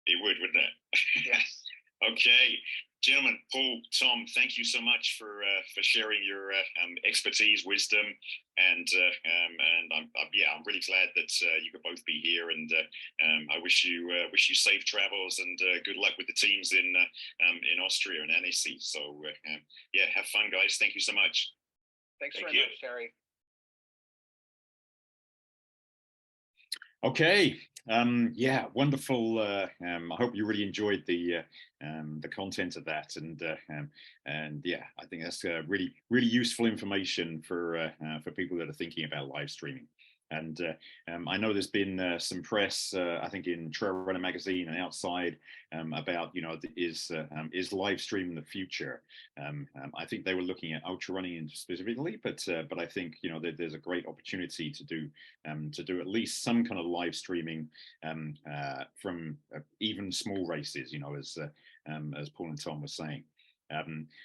It would, wouldn't it? Yes. Okay. Gentlemen, Paul, Tom, thank you so much for sharing your expertise, wisdom, and I'm really glad that you could both be here, and I wish you safe travels and good luck with the teams in Austria and Annecy. So have fun, guys. Thank you so much. Thanks very much, Terry. Okay, Yeah, wonderful. I hope you really enjoyed the content of that, and yeah, I think that's really useful information for people that are thinking about live streaming. And I know there's been some press, I think, in Trail Runner magazine and outside about, you know, is live streaming the future? I think they were looking at ultra running specifically, but I think, you know, there's a great opportunity to do at least some kind of live streaming from even small races, you know, as Paul and Tom were saying.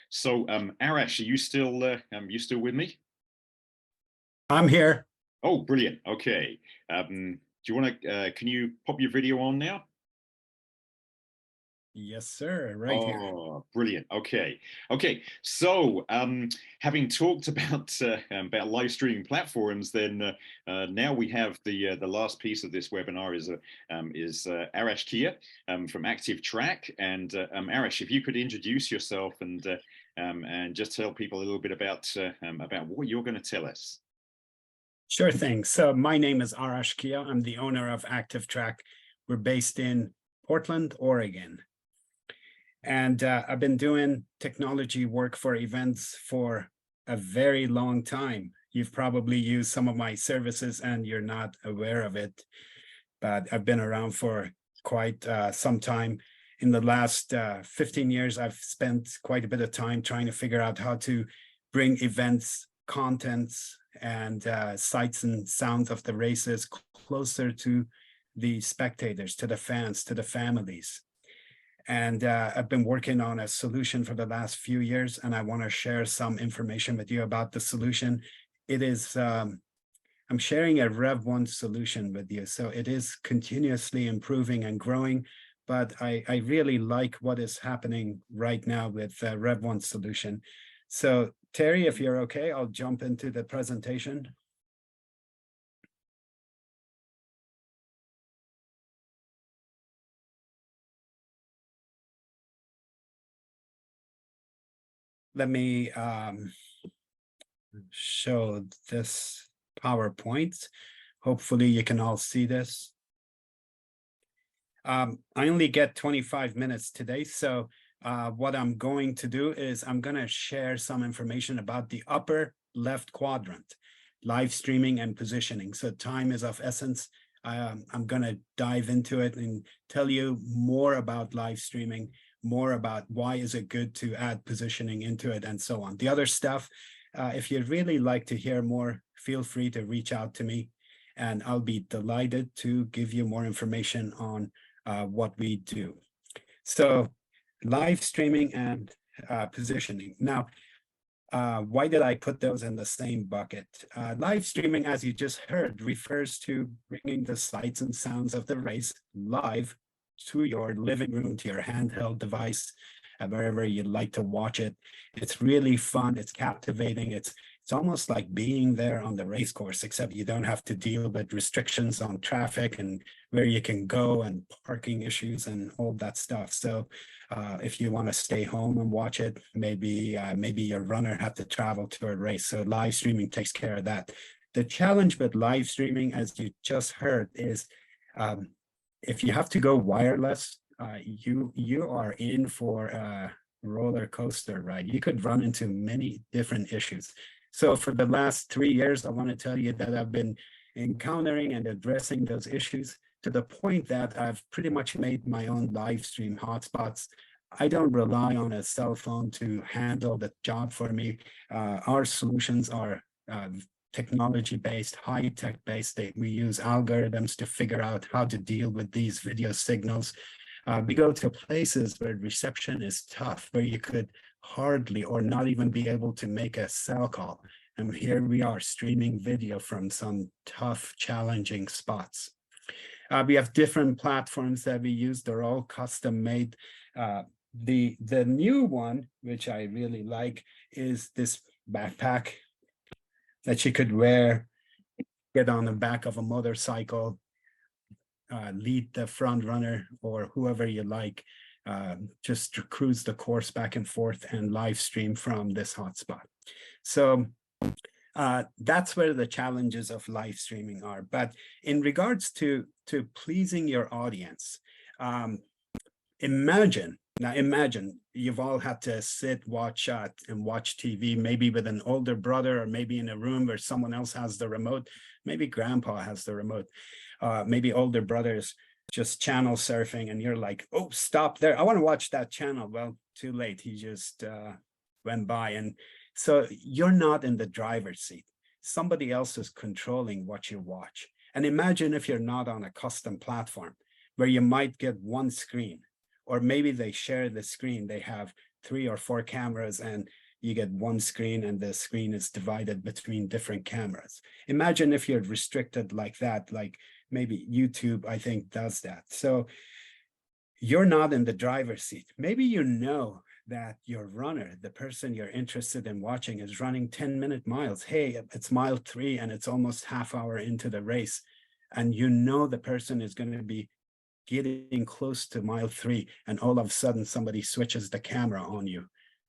So Arash, are you still with me? I'm here. Oh, brilliant. Okay. Do you want to, can you pop your video on now? Yes, sir. Right here. Oh, brilliant. Okay. Okay. So, having talked about live streaming platforms, then now we have the last piece of this webinar is Arash Kia from ActiveTrack. And Arash, if you could introduce yourself and just tell people a little bit about what you're going to tell us. Sure thing. So my name is Arash Kia. I'm the owner of ActiveTrack. We're based in Portland, Oregon. And I've been doing technology work for events for a very long time. You've probably used some of my services and you're not aware of it, but I've been around for quite some time. In the last 15 years, I've spent quite a bit of time trying to figure out how to bring events, contents, and sights and sounds of the races closer to the spectators, to the fans, to the families. And I've been working on a solution for the last few years, and I want to share some information with you about the solution. It is, I'm sharing a Rev1 solution with you. So it is continuously improving and growing, but I really like what is happening right now with the Rev1 solution. So Terry, if you're okay, I'll jump into the presentation. Let me show this PowerPoint. Hopefully you can all see this. I only get 25 minutes today, so what I'm going to do is I'm going to share some information about the upper left quadrant, live streaming and positioning. So time is of essence. I'm going to dive into it and tell you more about live streaming, more about why is it good to add positioning into it, and so on. The other stuff, if you'd really like to hear more, feel free to reach out to me, and I'll be delighted to give you more information on what we do. So live streaming and positioning. Now, why did I put those in the same bucket? Live streaming, as you just heard, refers to bringing the sights and sounds of the race live to your living room, to your handheld device, wherever you'd like to watch it. It's really fun. It's captivating. It's almost like being there on the race course, except you don't have to deal with restrictions on traffic and where you can go and parking issues and all that stuff. So if you want to stay home and watch it, maybe your runner had to travel to a race. So live streaming takes care of that. The challenge with live streaming, as you just heard, is if you have to go wireless, you are in for a roller coaster ride. You could run into many different issues. So for the last 3 years, I want to tell you that I've been encountering and addressing those issues to the point that I've pretty much made my own live stream hotspots. I don't rely on a cell phone to handle the job for me. Our solutions are technology-based, high-tech based. We use algorithms to figure out how to deal with these video signals. We go to places where reception is tough, where you could hardly or not even be able to make a cell call. And here we are streaming video from some tough, challenging spots. We have different platforms that we use. They're all custom made. The new one, which I really like, is this backpack that you could wear, get on the back of a motorcycle, lead the front runner or whoever you like, just to cruise the course back and forth and live stream from this hotspot. So That's where the challenges of live streaming are. But in regards to pleasing your audience, imagine you've all had to sit, watch TV, maybe with an older brother, or maybe in a room where someone else has the remote, maybe grandpa has the remote, maybe older brothers just channel surfing, and you're like, oh, stop there, I want to watch that channel. Well, too late, he just went by. And so you're not in the driver's seat. Somebody else is controlling what you watch. And imagine if you're not on a custom platform where you might get one screen, or maybe they share the screen. They have 3 or 4 cameras and you get one screen, and the screen is divided between different cameras. Imagine if you're restricted like that, like maybe YouTube, I think, does that. So you're not in the driver's seat. Maybe you know that your runner, the person you're interested in watching, is running 10-minute miles. Hey, it's mile 3 and it's almost half hour into the race. And you know the person is going to be getting close to mile 3, and all of a sudden somebody switches the camera on you,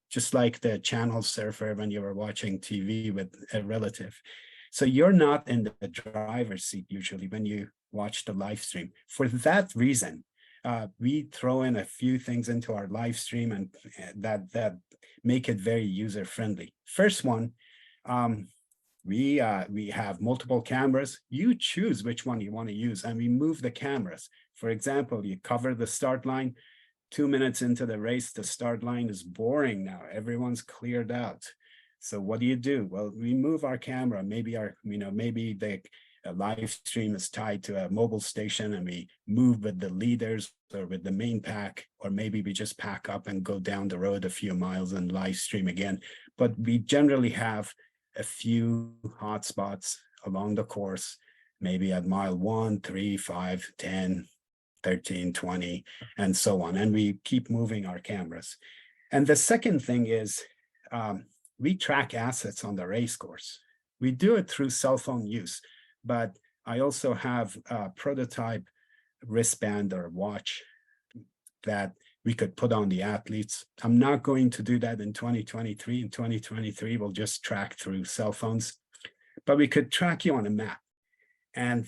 just like the channel surfer when you were watching TV with a relative. So you're not in the driver's seat usually when you watch the live stream. For that reason, we throw in a few things into our live stream and that make it very user friendly. First one, we have multiple cameras. You choose which one you want to use, and we move the cameras. For example, you cover the start line. 2 minutes into the race, the start line is boring now. Everyone's cleared out. So what do? Well, we move our camera. Maybe maybe the live stream is tied to a mobile station, and we move with the leaders or with the main pack, or maybe we just pack up and go down the road a few miles and live stream again. But we generally have a few hotspots along the course, maybe at mile 1, 3, 5, 10, 13, 20, and so on. And we keep moving our cameras. And the second thing is we track assets on the race course. We do it through cell phone use, but I also have a prototype wristband or watch that we could put on the athletes. I'm not going to do that in 2023. In 2023, we'll just track through cell phones, but we could track you on a map, and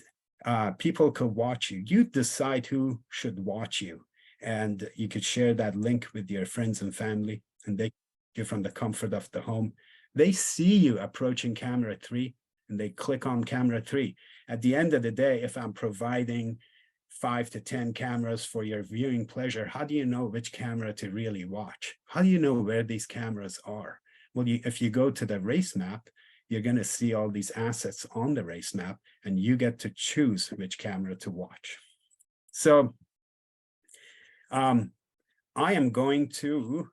people could watch you. You decide who should watch you, and you could share that link with your friends and family, and they you from the comfort of the home. They see you approaching camera 3, and they click on camera 3. At the end of the day, if I'm providing 5 to 10 cameras for your viewing pleasure, how do you know which camera to really watch? How do you know where these cameras are? Well, if you go to the race map, you're going to see all these assets on the race map, and you get to choose which camera to watch. So I am going to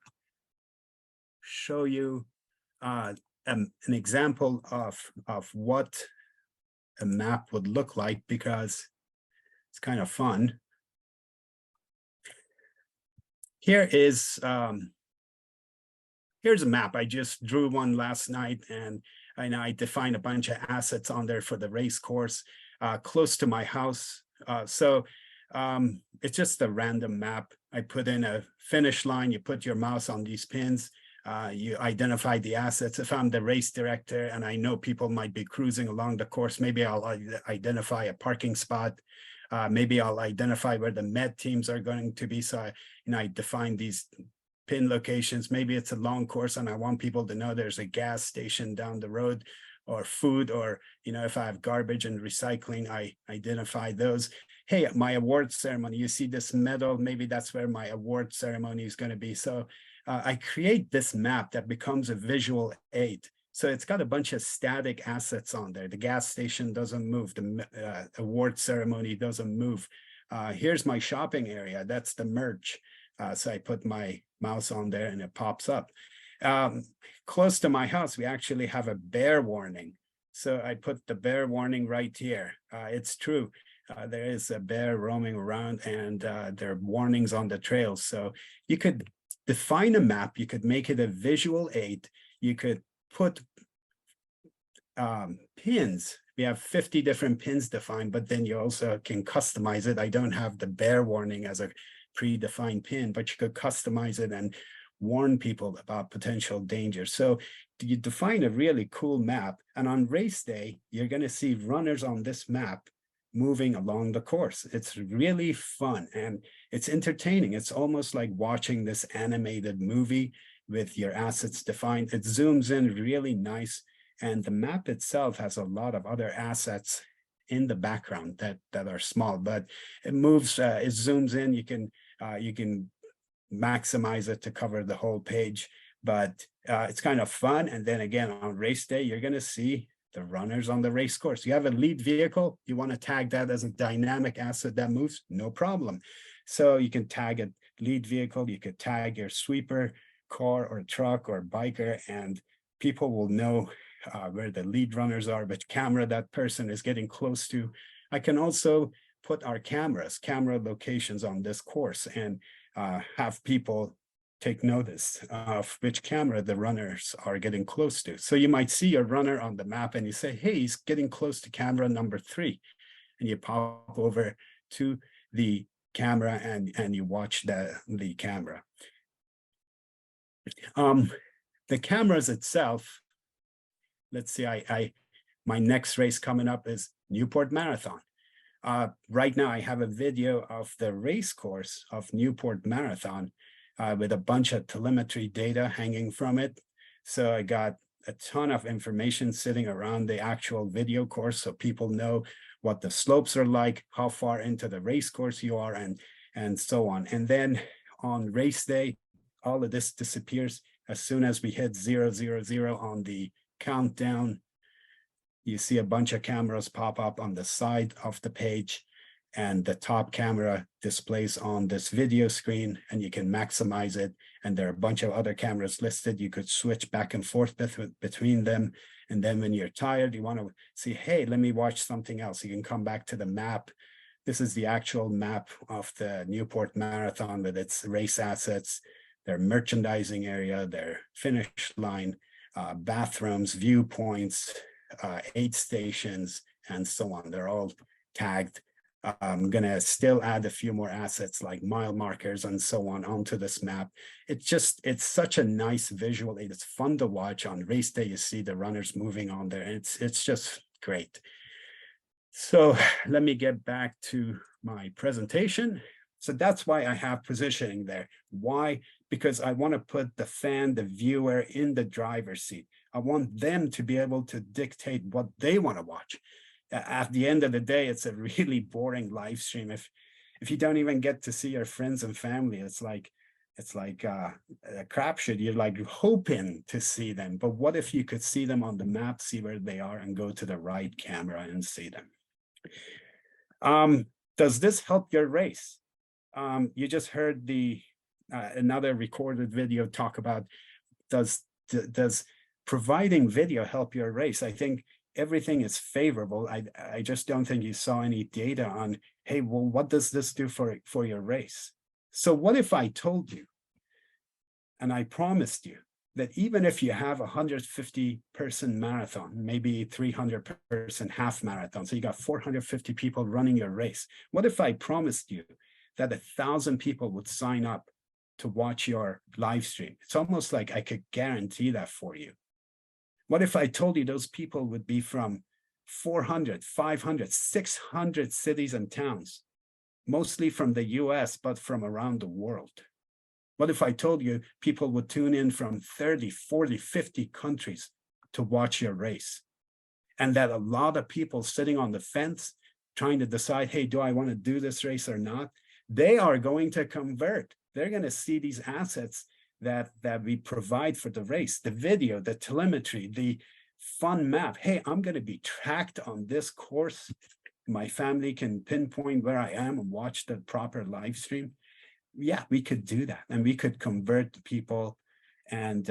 show you an example of what a map would look like, because it's kind of fun. Here's a map. I just drew one last night, and I defined a bunch of assets on there for the race course close to my house. So it's just a random map. I put in a finish line. You put your mouse on these pins. You identify the assets. If I'm the race director and I know people might be cruising along the course, maybe I'll identify a parking spot. Maybe I'll identify where the med teams are going to be. So I define these pin locations. Maybe it's a long course and I want people to know there's a gas station down the road, or food, or if I have garbage and recycling, I identify those. Hey, my award ceremony, you see this medal, maybe that's where my award ceremony is going to be. So I create this map that becomes a visual aid. So it's got a bunch of static assets on there. The gas station doesn't move. The award ceremony doesn't move. Here's my shopping area. That's the merch. So I put my mouse on there and it pops up. Close to my house, we actually have a bear warning. So I put the bear warning right here. It's true. There is a bear roaming around, and there are warnings on the trails. So you could define a map. You could make it a visual aid. You could put pins. We have 50 different pins defined, but then you also can customize it. I don't have the bear warning as a predefined pin, but you could customize it and warn people about potential danger. So you define a really cool map, and on race day, you're going to see runners on this map moving along the course. It's really fun and it's entertaining. It's almost like watching this animated movie with your assets defined. It zooms in really nice, and the map itself has a lot of other assets in the background that are small, but it moves, it zooms in. You can maximize it to cover the whole page, but it's kind of fun. And then again, on race day, you're going to see the runners on the race course. You have a lead vehicle, you want to tag that as a dynamic asset that moves, no problem. So you can tag a lead vehicle, you could tag your sweeper, car or truck or biker, and people will know where the lead runners are, which camera that person is getting close to. I can also put our camera locations on this course and have people take notice of which camera the runners are getting close to. So you might see a runner on the map and you say, hey, he's getting close to camera number 3. And you pop over to the camera and you watch the camera. The cameras itself, let's see, my next race coming up is Newport Marathon. Right now I have a video of the race course of Newport Marathon with a bunch of telemetry data hanging from it. So I got a ton of information sitting around the actual video course, so people know what the slopes are like, how far into the race course you are, and so on. And then on race day, all of this disappears. As soon as we hit 000 on the countdown, you see a bunch of cameras pop up on the side of the page, and the top camera displays on this video screen, and you can maximize it. And there are a bunch of other cameras listed. You could switch back and forth between them. And then when you're tired, you want to see, hey, let me watch something else. You can come back to the map. This is the actual map of the Newport Marathon with its race assets, their merchandising area, their finish line, bathrooms, viewpoints, aid stations, and so on. They're all tagged. I'm going to still add a few more assets like mile markers and so on onto this map. It's such a nice visual. It's fun to watch. On race day, you see the runners moving on there. It's just great. So let me get back to my presentation. So that's why I have positioning there. Why? Because I want to put the fan, the viewer, in the driver's seat. I want them to be able to dictate what they want to watch. At the end of the day, it's a really boring live stream. If you don't even get to see your friends and family, it's like a crapshoot. You're like hoping to see them. But what if you could see them on the map, see where they are, and go to the right camera and see them? Does this help your race? You just heard another recorded video talk about does providing video help your race? I think everything is favorable. I just don't think you saw any data on, hey, well, what does this do for your race? So what if I told you, and I promised you, that even if you have a 150-person marathon, maybe 300-person half marathon, so you got 450 people running your race. What if I promised you that 1,000 people would sign up to watch your live stream? It's almost like I could guarantee that for you. What if I told you those people would be from 400, 500, 600 cities and towns, mostly from the US, but from around the world? What if I told you people would tune in from 30, 40, 50 countries to watch your race? And that a lot of people sitting on the fence trying to decide, hey, do I want to do this race or not? They are going to convert. They're going to see these assets that we provide for the race, the video, the telemetry, the fun map. Hey, I'm going to be tracked on this course. My family can pinpoint where I am and watch the proper live stream. Yeah, we could do that, and we could convert the people and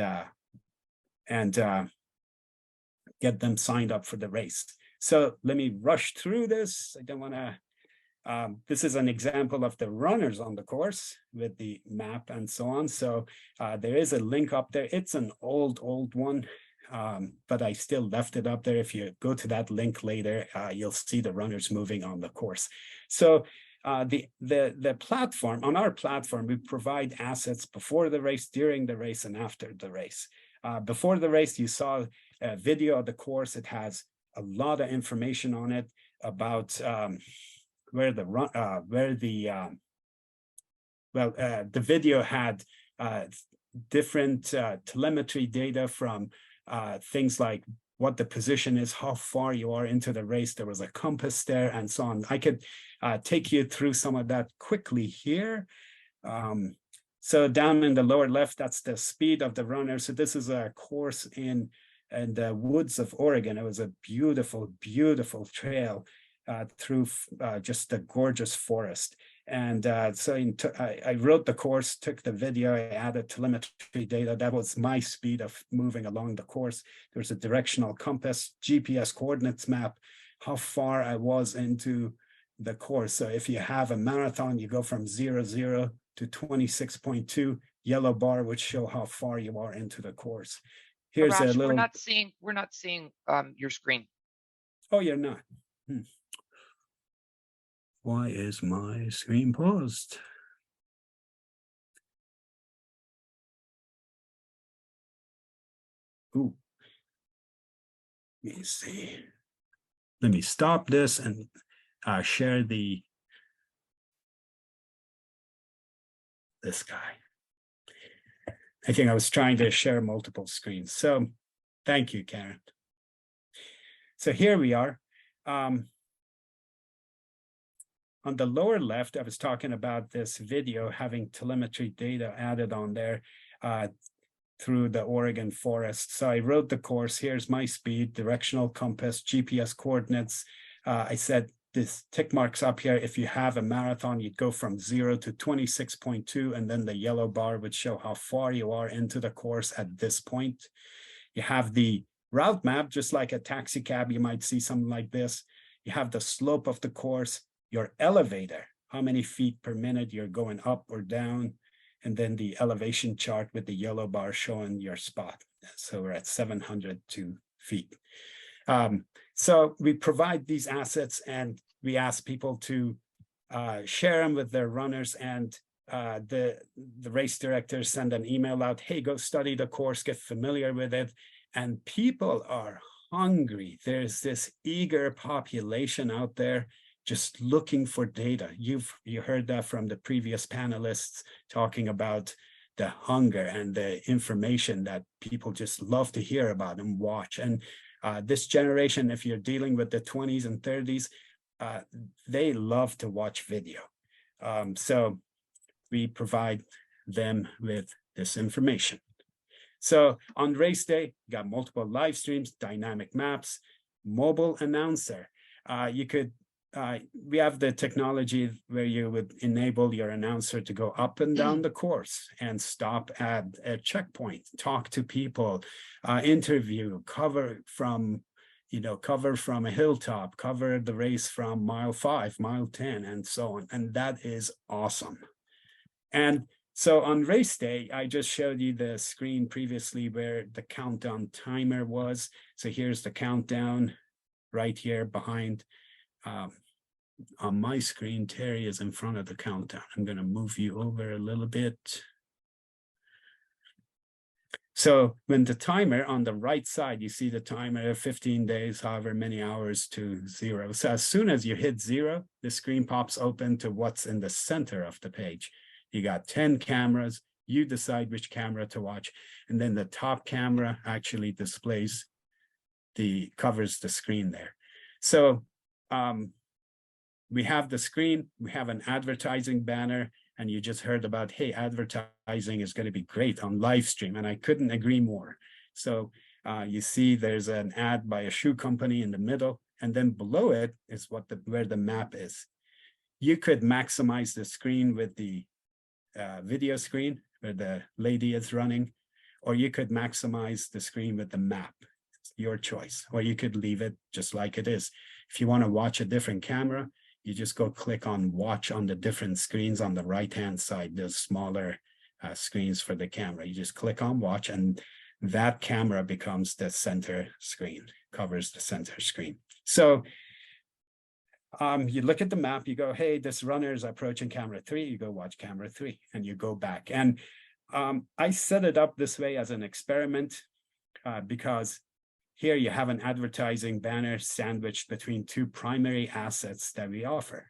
get them signed up for the race. So let me rush through this. I don't want to. This is an example of the runners on the course with the map and so on. So there is a link up there. It's an old one, but I still left it up there. If you go to that link later, you'll see the runners moving on the course. So the platform, on our platform, we provide assets before the race, during the race, and after the race. Before the race, you saw a video of the course. It has a lot of information on it about the video had different telemetry data from things like what the position is, how far you are into the race. There was a compass there and so on. I could take you through some of that quickly here. So down in the lower left, that's the speed of the runner. So this is a course in the woods of Oregon. It was a beautiful, beautiful trail through just a gorgeous forest. And so I wrote the course, took the video, I added telemetry data. That was my speed of moving along the course. There's a directional compass, GPS coordinates map, how far I was into the course. So if you have a marathon, you go from 0, 0 to 26.2, yellow bar would show how far you are into the course. Here's Arash, a little. We're not seeing your screen. Oh, you're not. Why is my screen paused? Ooh. Let me see. Let me stop this and share this guy. I think I was trying to share multiple screens. So thank you, Karen. So here we are. On the lower left, I was talking about this video having telemetry data added on there through the Oregon forest. So I wrote the course. Here's my speed, directional compass, GPS coordinates. I said this tick marks up here. If you have a marathon, you'd go from 0 to 26.2, and then the yellow bar would show how far you are into the course at this point. You have the route map, just like a taxi cab, you might see something like this. You have the slope of the course, your elevator, how many feet per minute you're going up or down, and then the elevation chart with the yellow bar showing your spot. So we're at 702 feet. So we provide these assets and we ask people to share them with their runners, and the race directors send an email out, hey, go study the course, get familiar with it. And people are hungry. There's this eager population out there just looking for data. You heard that from the previous panelists talking about the hunger and the information that people just love to hear about and watch. And this generation, if you're dealing with the 20s and 30s, they love to watch video. So we provide them with this information. So on race day, you got multiple live streams, dynamic maps, mobile announcer. We have the technology where you would enable your announcer to go up and down the course and stop at a checkpoint, talk to people, interview, cover from a hilltop, cover the race from mile 5, mile 10, and so on. And that is awesome. And so on race day, I just showed you the screen previously where the countdown timer was. So here's the countdown right here behind. On my screen, Terry is in front of the countdown. I'm going to move you over a little bit. So when the timer on the right side, you see the timer 15 days, however many hours to 0. So as soon as you hit 0, the screen pops open to what's in the center of the page. You got 10 cameras. You decide which camera to watch. And then the top camera actually displays covers the screen there. So we have the screen, we have an advertising banner, and you just heard about, hey, advertising is going to be great on live stream, and I couldn't agree more. So you see there's an ad by a shoe company in the middle, and then below it is where the map is. You could maximize the screen with the video screen where the lady is running, or you could maximize the screen with the map. It's your choice, or you could leave it just like it is. If you want to watch a different camera, you just go click on watch on the different screens on the right-hand side. There's smaller screens for the camera. You just click on watch, and that camera becomes the center screen, covers the center screen. So You look at the map, you go, hey, this runner is approaching camera 3, you go watch camera 3, and you go back. And I set it up this way as an experiment because here you have an advertising banner sandwiched between two primary assets that we offer,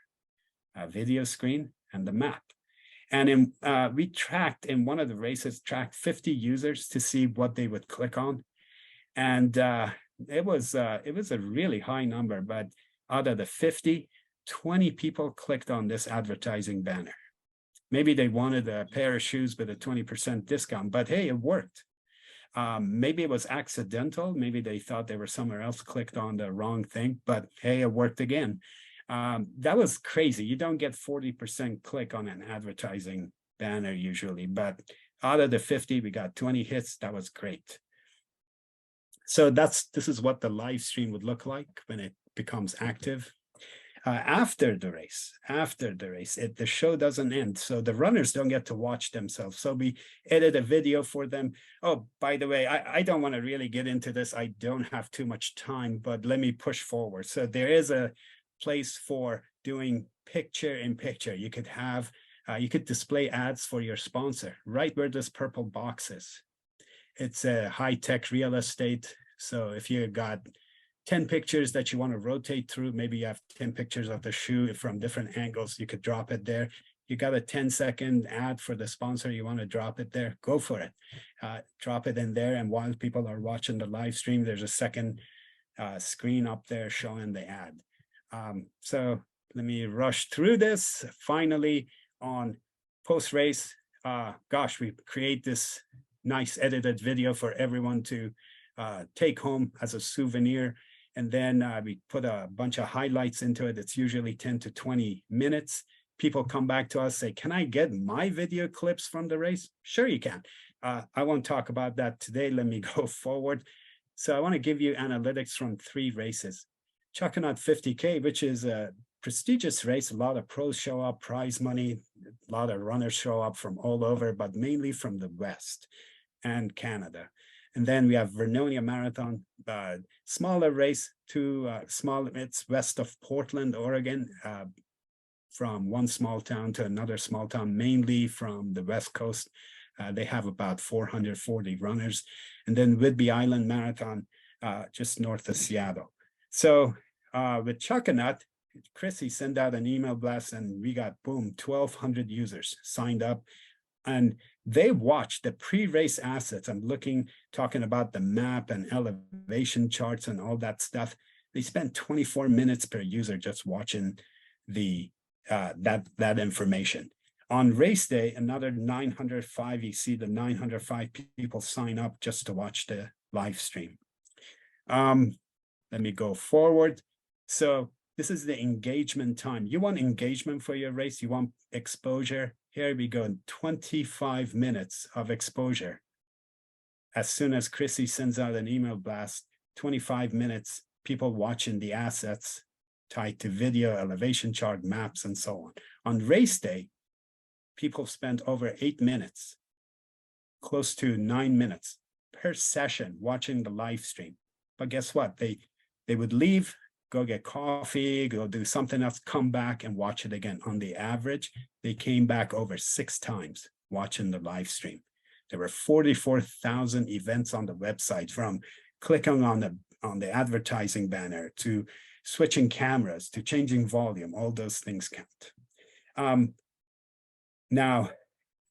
a video screen and the map. And we tracked in one of the races, tracked 50 users to see what they would click on. And it was a really high number, but out of the 50, 20 people clicked on this advertising banner. Maybe they wanted a pair of shoes with a 20% discount, but hey, it worked. Maybe it was accidental. Maybe they thought they were somewhere else, clicked on the wrong thing, but hey, it worked again. That was crazy. You don't get 40% click on an advertising banner usually, but out of the 50, we got 20 hits. That was great. So this is what the live stream would look like when it becomes active. After the race, the show doesn't end. So the runners don't get to watch themselves. So we edit a video for them. Oh, by the way, I don't want to really get into this. I don't have too much time, but let me push forward. So there is a place for doing picture in picture. You could have, you could display ads for your sponsor right where this purple box is. It's a high-tech real estate. So if you got 10 pictures that you want to rotate through, maybe you have 10 pictures of the shoe from different angles, you could drop it there. You got a 10-second ad for the sponsor, you want to drop it there, go for it. Drop it in there, and while people are watching the live stream, there's a second screen up there showing the ad. So let me rush through this. Finally, on post-race, gosh, we create this nice edited video for everyone to take home as a souvenir. And then we put a bunch of highlights into it. It's usually 10 to 20 minutes. People come back to us, say, can I get my video clips from the race? Sure, you can. I won't talk about that today. Let me go forward. So I want to give you analytics from 3 races. Chuckanut 50K, which is a prestigious race. A lot of pros show up, prize money. A lot of runners show up from all over, but mainly from the West and Canada. And then we have Vernonia Marathon, smaller race, it's west of Portland, Oregon, from one small town to another small town, mainly from the West Coast. They have about 440 runners. And then Whidbey Island Marathon, just north of Seattle. So with Chuckanut, Chrissy sent out an email blast and we got, boom, 1,200 users signed up. And they watched the pre-race assets. I'm talking about the map and elevation charts and all that stuff. They spent 24 minutes per user just watching the that information. On race day, another 905, you see the 905 people sign up just to watch the live stream. Let me go forward. So this is the engagement time. You want engagement for your race, you want exposure. Here we go, 25 minutes of exposure. As soon as Chrissy sends out an email blast, 25 minutes, people watching the assets tied to video, elevation chart, maps, and so on. On race day, people spent over 8 minutes, close to 9 minutes per session watching the live stream. But guess what? They would leave, go get coffee, go do something else, come back and watch it again. On the average, they came back over 6 times watching the live stream. There were 44,000 events on the website, from clicking on the advertising banner to switching cameras to changing volume. All those things count. Now,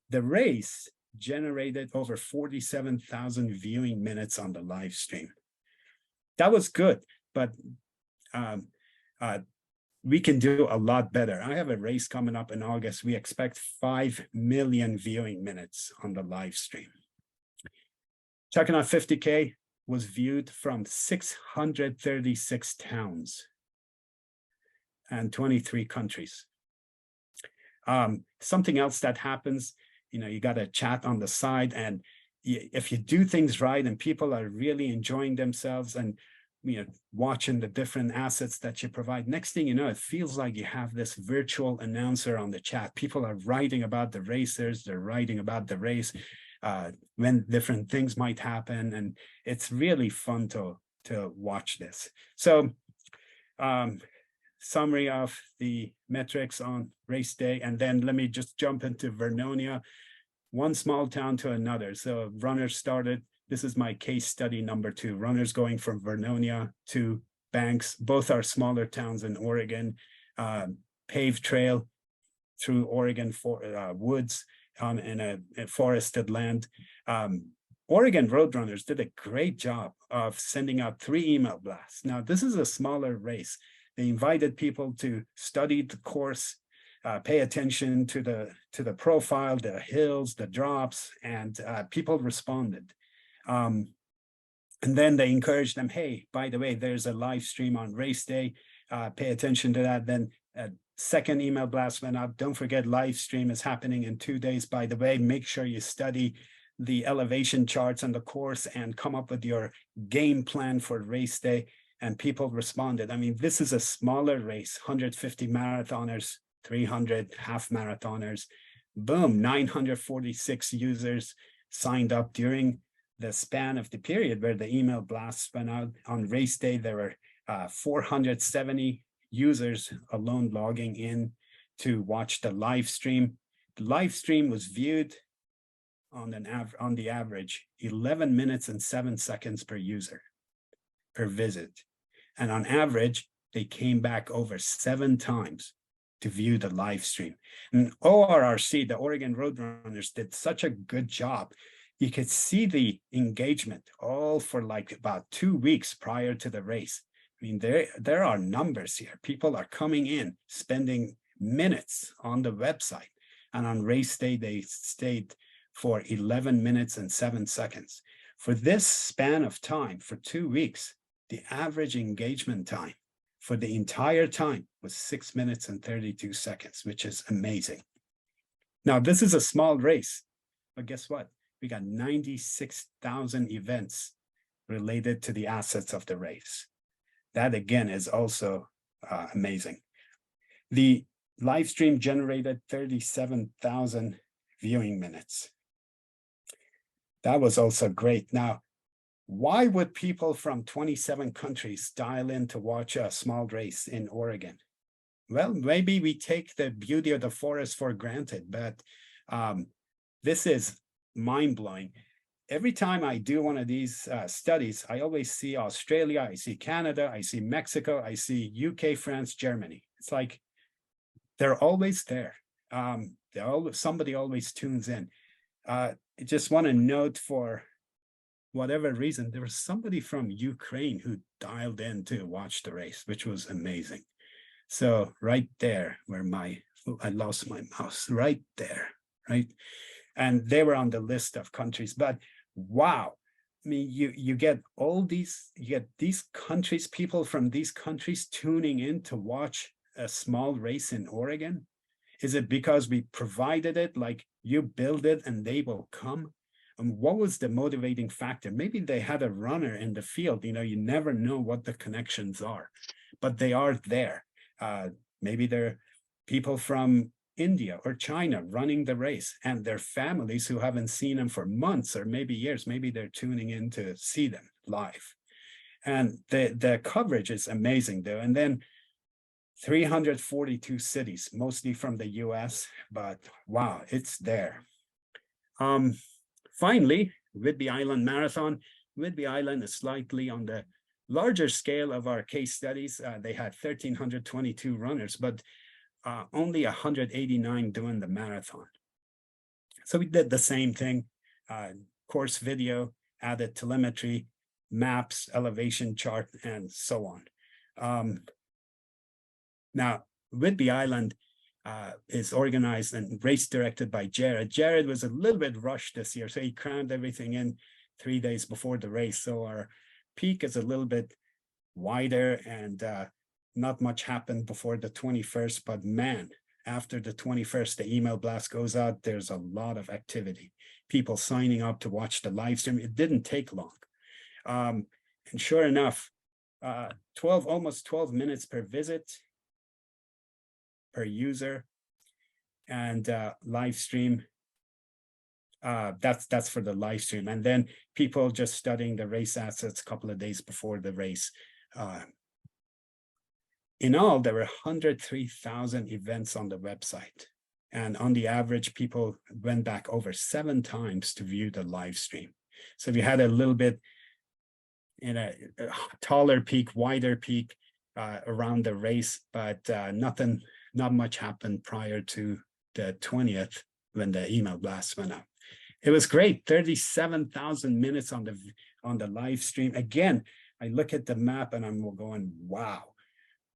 the race generated over 47,000 viewing minutes on the live stream. That was good, but we can do a lot better. I have a race coming up in August. We expect 5 million viewing minutes on the live stream. Chuckanut 50K was viewed from 636 towns and 23 countries. Something else that happens, you got a chat on the side, and if you do things right and people are really enjoying themselves and watching the different assets that you provide, next thing you know, it feels like you have this virtual announcer on the chat. People are writing about the racers, they're writing about the race, when different things might happen, and it's really fun to watch this. So summary of the metrics on race day, and then let me just jump into Vernonia, one small town to another. So runners started, this is my case study number 2, runners going from Vernonia to Banks. Both are smaller towns in Oregon, paved trail through Oregon woods in a forested land. Oregon Roadrunners did a great job of sending out 3 email blasts. Now, this is a smaller race. They invited people to study the course, pay attention to the profile, the hills, the drops, and people responded. And then they encouraged them, hey, by the way, there's a live stream on race day. Pay attention to that. Then a second email blast went out. Don't forget, live stream is happening in 2 days. By the way, make sure you study the elevation charts on the course and come up with your game plan for race day. And people responded. I mean, this is a smaller race, 150 marathoners, 300 half marathoners. Boom, 946 users signed up during the span of the period where the email blasts went out. On race day, there were 470 users alone logging in to watch the live stream. The live stream was viewed on the average 11 minutes and 7 seconds per user per visit. And on average, they came back over 7 times to view the live stream. And ORRC, the Oregon Roadrunners, did such a good job. You could see the engagement all for like about 2 weeks prior to the race. I mean, there are numbers here. People are coming in, spending minutes on the website. And on race day, they stayed for 11 minutes and 7 seconds. For this span of time, for 2 weeks, the average engagement time for the entire time was 6 minutes and 32 seconds, which is amazing. Now, this is a small race, but guess what? We got 96,000 events related to the assets of the race. That again is also amazing. The live stream generated 37,000 viewing minutes. That was also great. Now, why would people from 27 countries dial in to watch a small race in Oregon? Well, maybe we take the beauty of the forest for granted, but this is mind-blowing. Every time I do one of these studies, I always see Australia, I see Canada, I see Mexico, I see UK, France, Germany. It's like they're always there. Somebody always tunes in. I just want to note, for whatever reason, there was somebody from Ukraine who dialed in to watch the race, which was amazing. So right there where I lost my mouse, right there, right? And they were on the list of countries, but wow. I mean, you get these countries, people from these countries tuning in to watch a small race in Oregon. Is it because we provided it, like you build it and they will come? And what was the motivating factor? Maybe they had a runner in the field. You know, you never know what the connections are, but they are there. Maybe they're people from India or China running the race, and their families who haven't seen them for months or maybe years. Maybe they're tuning in to see them live. And the coverage is amazing though. And then 342 cities, mostly from the US, but wow, it's there. Finally, Whidbey Island Marathon. Whidbey Island is slightly on the larger scale of our case studies. They had 1,322 runners, but only 189 doing the marathon. So we did the same thing, course video, added telemetry, maps, elevation chart, and so on. Now, Whidbey Island is organized and race directed by Jared. Jared was a little bit rushed this year, so he crammed everything in 3 days before the race. So our peak is a little bit wider, and not much happened before the 21st, but man, after the 21st, the email blast goes out, there's a lot of activity. People signing up to watch the live stream. It didn't take long. And sure enough, almost 12 minutes per visit, per user, and live stream. That's for the live stream. And then people just studying the race assets a couple of days before the race. in all, there were 103,000 events on the website. And on the average, people went back over 7 times to view the live stream. So we had a little bit in a taller peak, wider peak around the race, but not much happened prior to the 20th when the email blast went out. It was great, 37,000 minutes on the live stream. Again, I look at the map and I'm going, wow.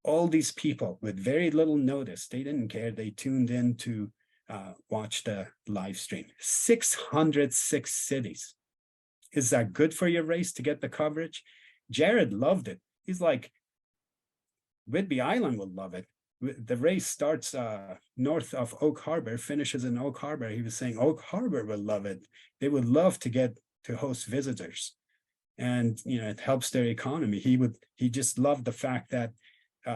All these people with very little notice, they didn't care. They tuned in to watch the live stream. 606 cities. Is that good for your race to get the coverage? Jared loved it. He's like, Whidbey Island will love it. The race starts north of Oak Harbor, finishes in Oak Harbor. He was saying Oak Harbor will love it. They would love to get to host visitors. And, you know, it helps their economy. He just loved the fact that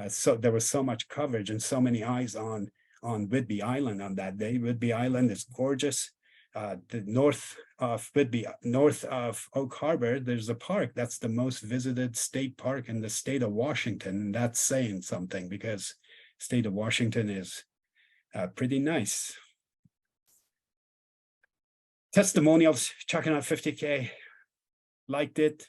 so there was so much coverage and so many eyes on Whidbey Island on that day. Whidbey Island is gorgeous. The north of Whidbey, north of Oak Harbor, there's a park that's the most visited state park in the state of Washington. And that's saying something because state of Washington is pretty nice. Testimonials, checking out 50K, liked it.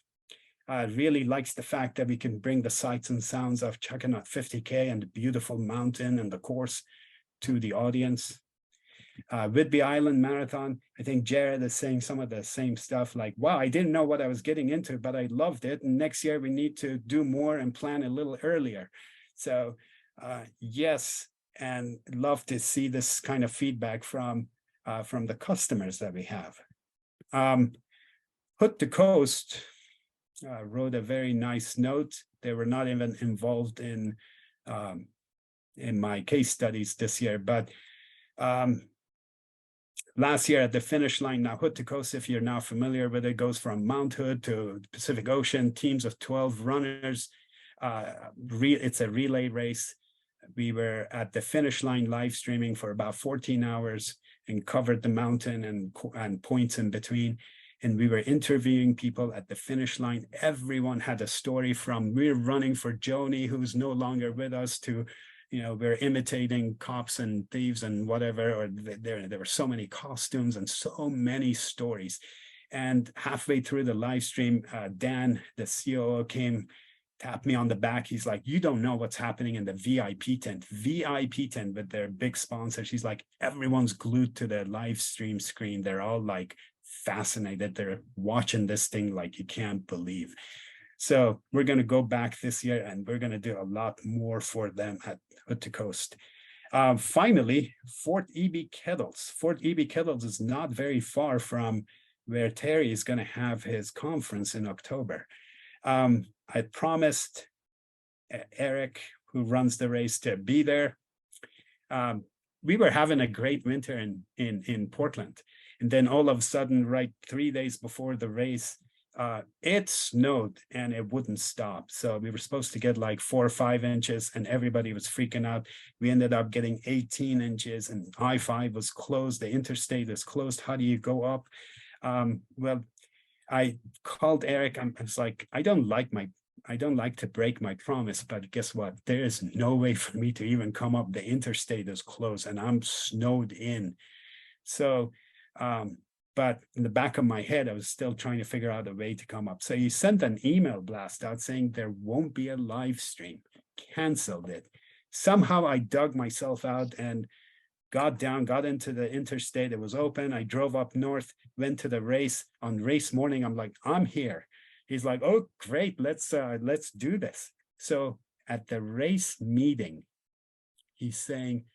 Really likes the fact that we can bring the sights and sounds of Chuckanut 50K and the beautiful mountain and the course to the audience. Whidbey Island Marathon, I think Jared is saying some of the same stuff like, wow, I didn't know what I was getting into, but I loved it. And next year we need to do more and plan a little earlier. So yes, and love to see this kind of feedback from the customers that we have. Hood to Coast wrote a very nice note. They were not even involved in my case studies this year, but last year at the finish line, now Hood to Coast, if you're now familiar with it, goes from Mount Hood to the Pacific Ocean, teams of 12 runners. It's a relay race. We were at the finish line live streaming for about 14 hours and covered the mountain and points in between. And we were interviewing people at the finish line. Everyone had a story, from we're running for Joni, who's no longer with us, to, you know, we're imitating cops and thieves and whatever, or there were so many costumes and so many stories. And halfway through the live stream, Dan, the COO, came, tapped me on the back. He's like, you don't know what's happening in the VIP tent with their big sponsors. He's like, everyone's glued to the live stream screen. They're all like fascinated. They're watching this thing like you can't believe. So we're going to go back this year and we're going to do a lot more for them at Hood to Coast. Finally, Fort E.B. Kettles. Fort E.B. Kettles is not very far from where Terry is going to have his conference in October. I promised Eric, who runs the race, to be there. We were having a great winter in Portland. And then all of a sudden, right 3 days before the race, it snowed and it wouldn't stop. So we were supposed to get like 4 or 5 inches and everybody was freaking out. We ended up getting 18 inches and I-5 was closed. The interstate is closed. How do you go up? Well, I called Eric. I was like, I don't like to break my promise, but guess what? There is no way for me to even come up. The interstate is closed and I'm snowed in. So, but in the back of my head, I was still trying to figure out a way to come up. So he sent an email blast out saying there won't be a live stream, canceled it. Somehow I dug myself out and got into the interstate. It was open. I drove up north, went to the race. On race morning, I'm like, I'm here. He's like, oh, great, let's do this. So at the race meeting, he's saying,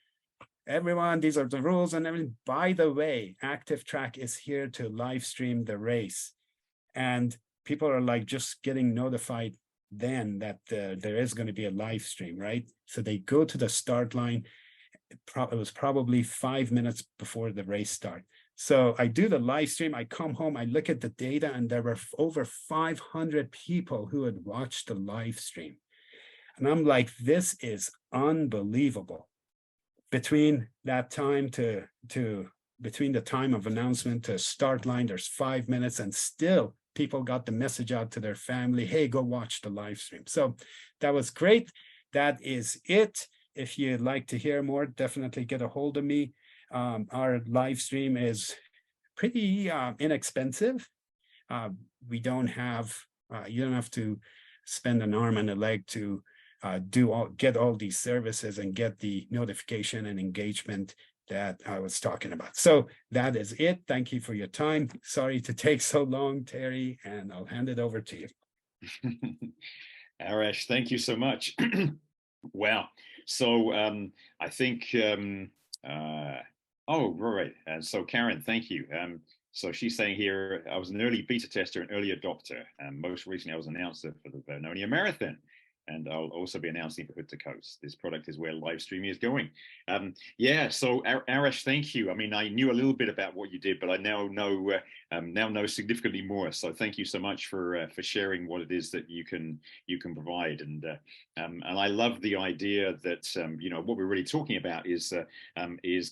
everyone, these are the rules and everything. By the way, ActiveTrack is here to live stream the race. And people are like just getting notified then that there is going to be a live stream, right? So they go to the start line. It was probably 5 minutes before the race start. So I do the live stream, I come home, I look at the data, and there were over 500 people who had watched the live stream. And I'm like, this is unbelievable. Between that time between the time of announcement to start line, there's 5 minutes, and still people got the message out to their family, hey, go watch the live stream. So that was great. that is it. If you'd like to hear more, definitely get a hold of me. Our live stream is pretty inexpensive. We don't have, you don't have to spend an arm and a leg to get all these services and get the notification and engagement that I was talking about. So that is it. Thank you for your time. Sorry to take so long, Terry, and I'll hand it over to you. Arash, thank you so much. Wow. So I think, oh, right. And so Karen, thank you. So she's saying here, I was an early beta tester and early adopter. And most recently I was an announcer for the Vernonia Marathon. And I'll also be announcing for Hood to Coast. This product is where live streaming is going. Yeah, so Arash, thank you. I mean, I knew a little bit about what you did, but I now know significantly more. So thank you so much for sharing what it is that you can provide. And I love the idea that you know, what we're really talking about is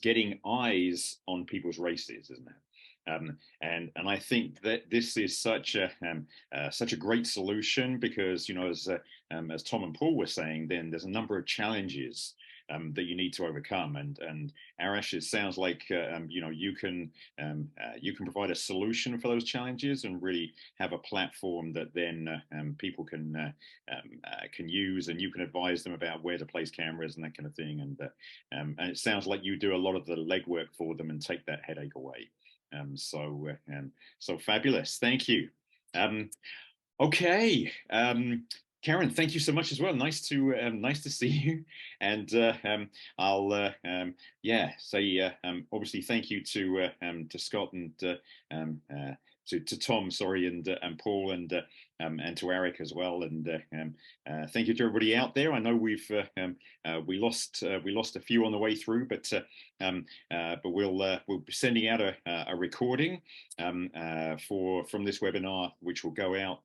getting eyes on people's races, isn't it? And I think that this is such a great solution because, you know, as Tom and Paul were saying, then there's a number of challenges that you need to overcome. And Arash, it sounds like you know, you can provide a solution for those challenges and really have a platform that then people can use, and you can advise them about where to place cameras and that kind of thing. And it sounds like you do a lot of the legwork for them and take that headache away. So fabulous. Thank you. Okay. Karen, thank you so much as well. Nice to see you. And I'll yeah say obviously thank you to Scott and to Tom, sorry, and Paul and to Eric as well. And thank you to everybody out there. I know we lost a few on the way through, but we'll be sending out a recording from this webinar, which will go out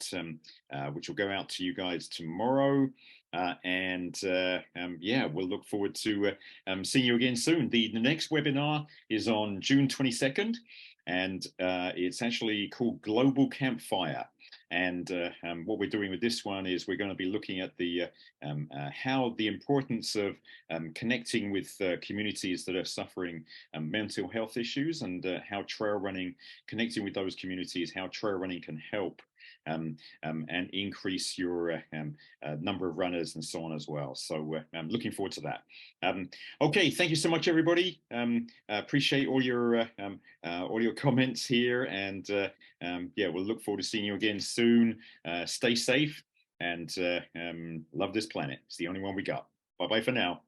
to you guys tomorrow. Yeah, we'll look forward to seeing you again soon. The next webinar is on June 22nd. And it's actually called Global Campfire. And what we're doing with this one is we're going to be looking at the how the importance of connecting with communities that are suffering mental health issues, and how trail running, connecting with those communities, how trail running can help and increase your number of runners and so on as well. So I'm looking forward to that. Okay, thank you so much, everybody. Appreciate all your comments here, and yeah, we'll look forward to seeing you again soon. Stay safe and love this planet. It's the only one we got. Bye-bye for now.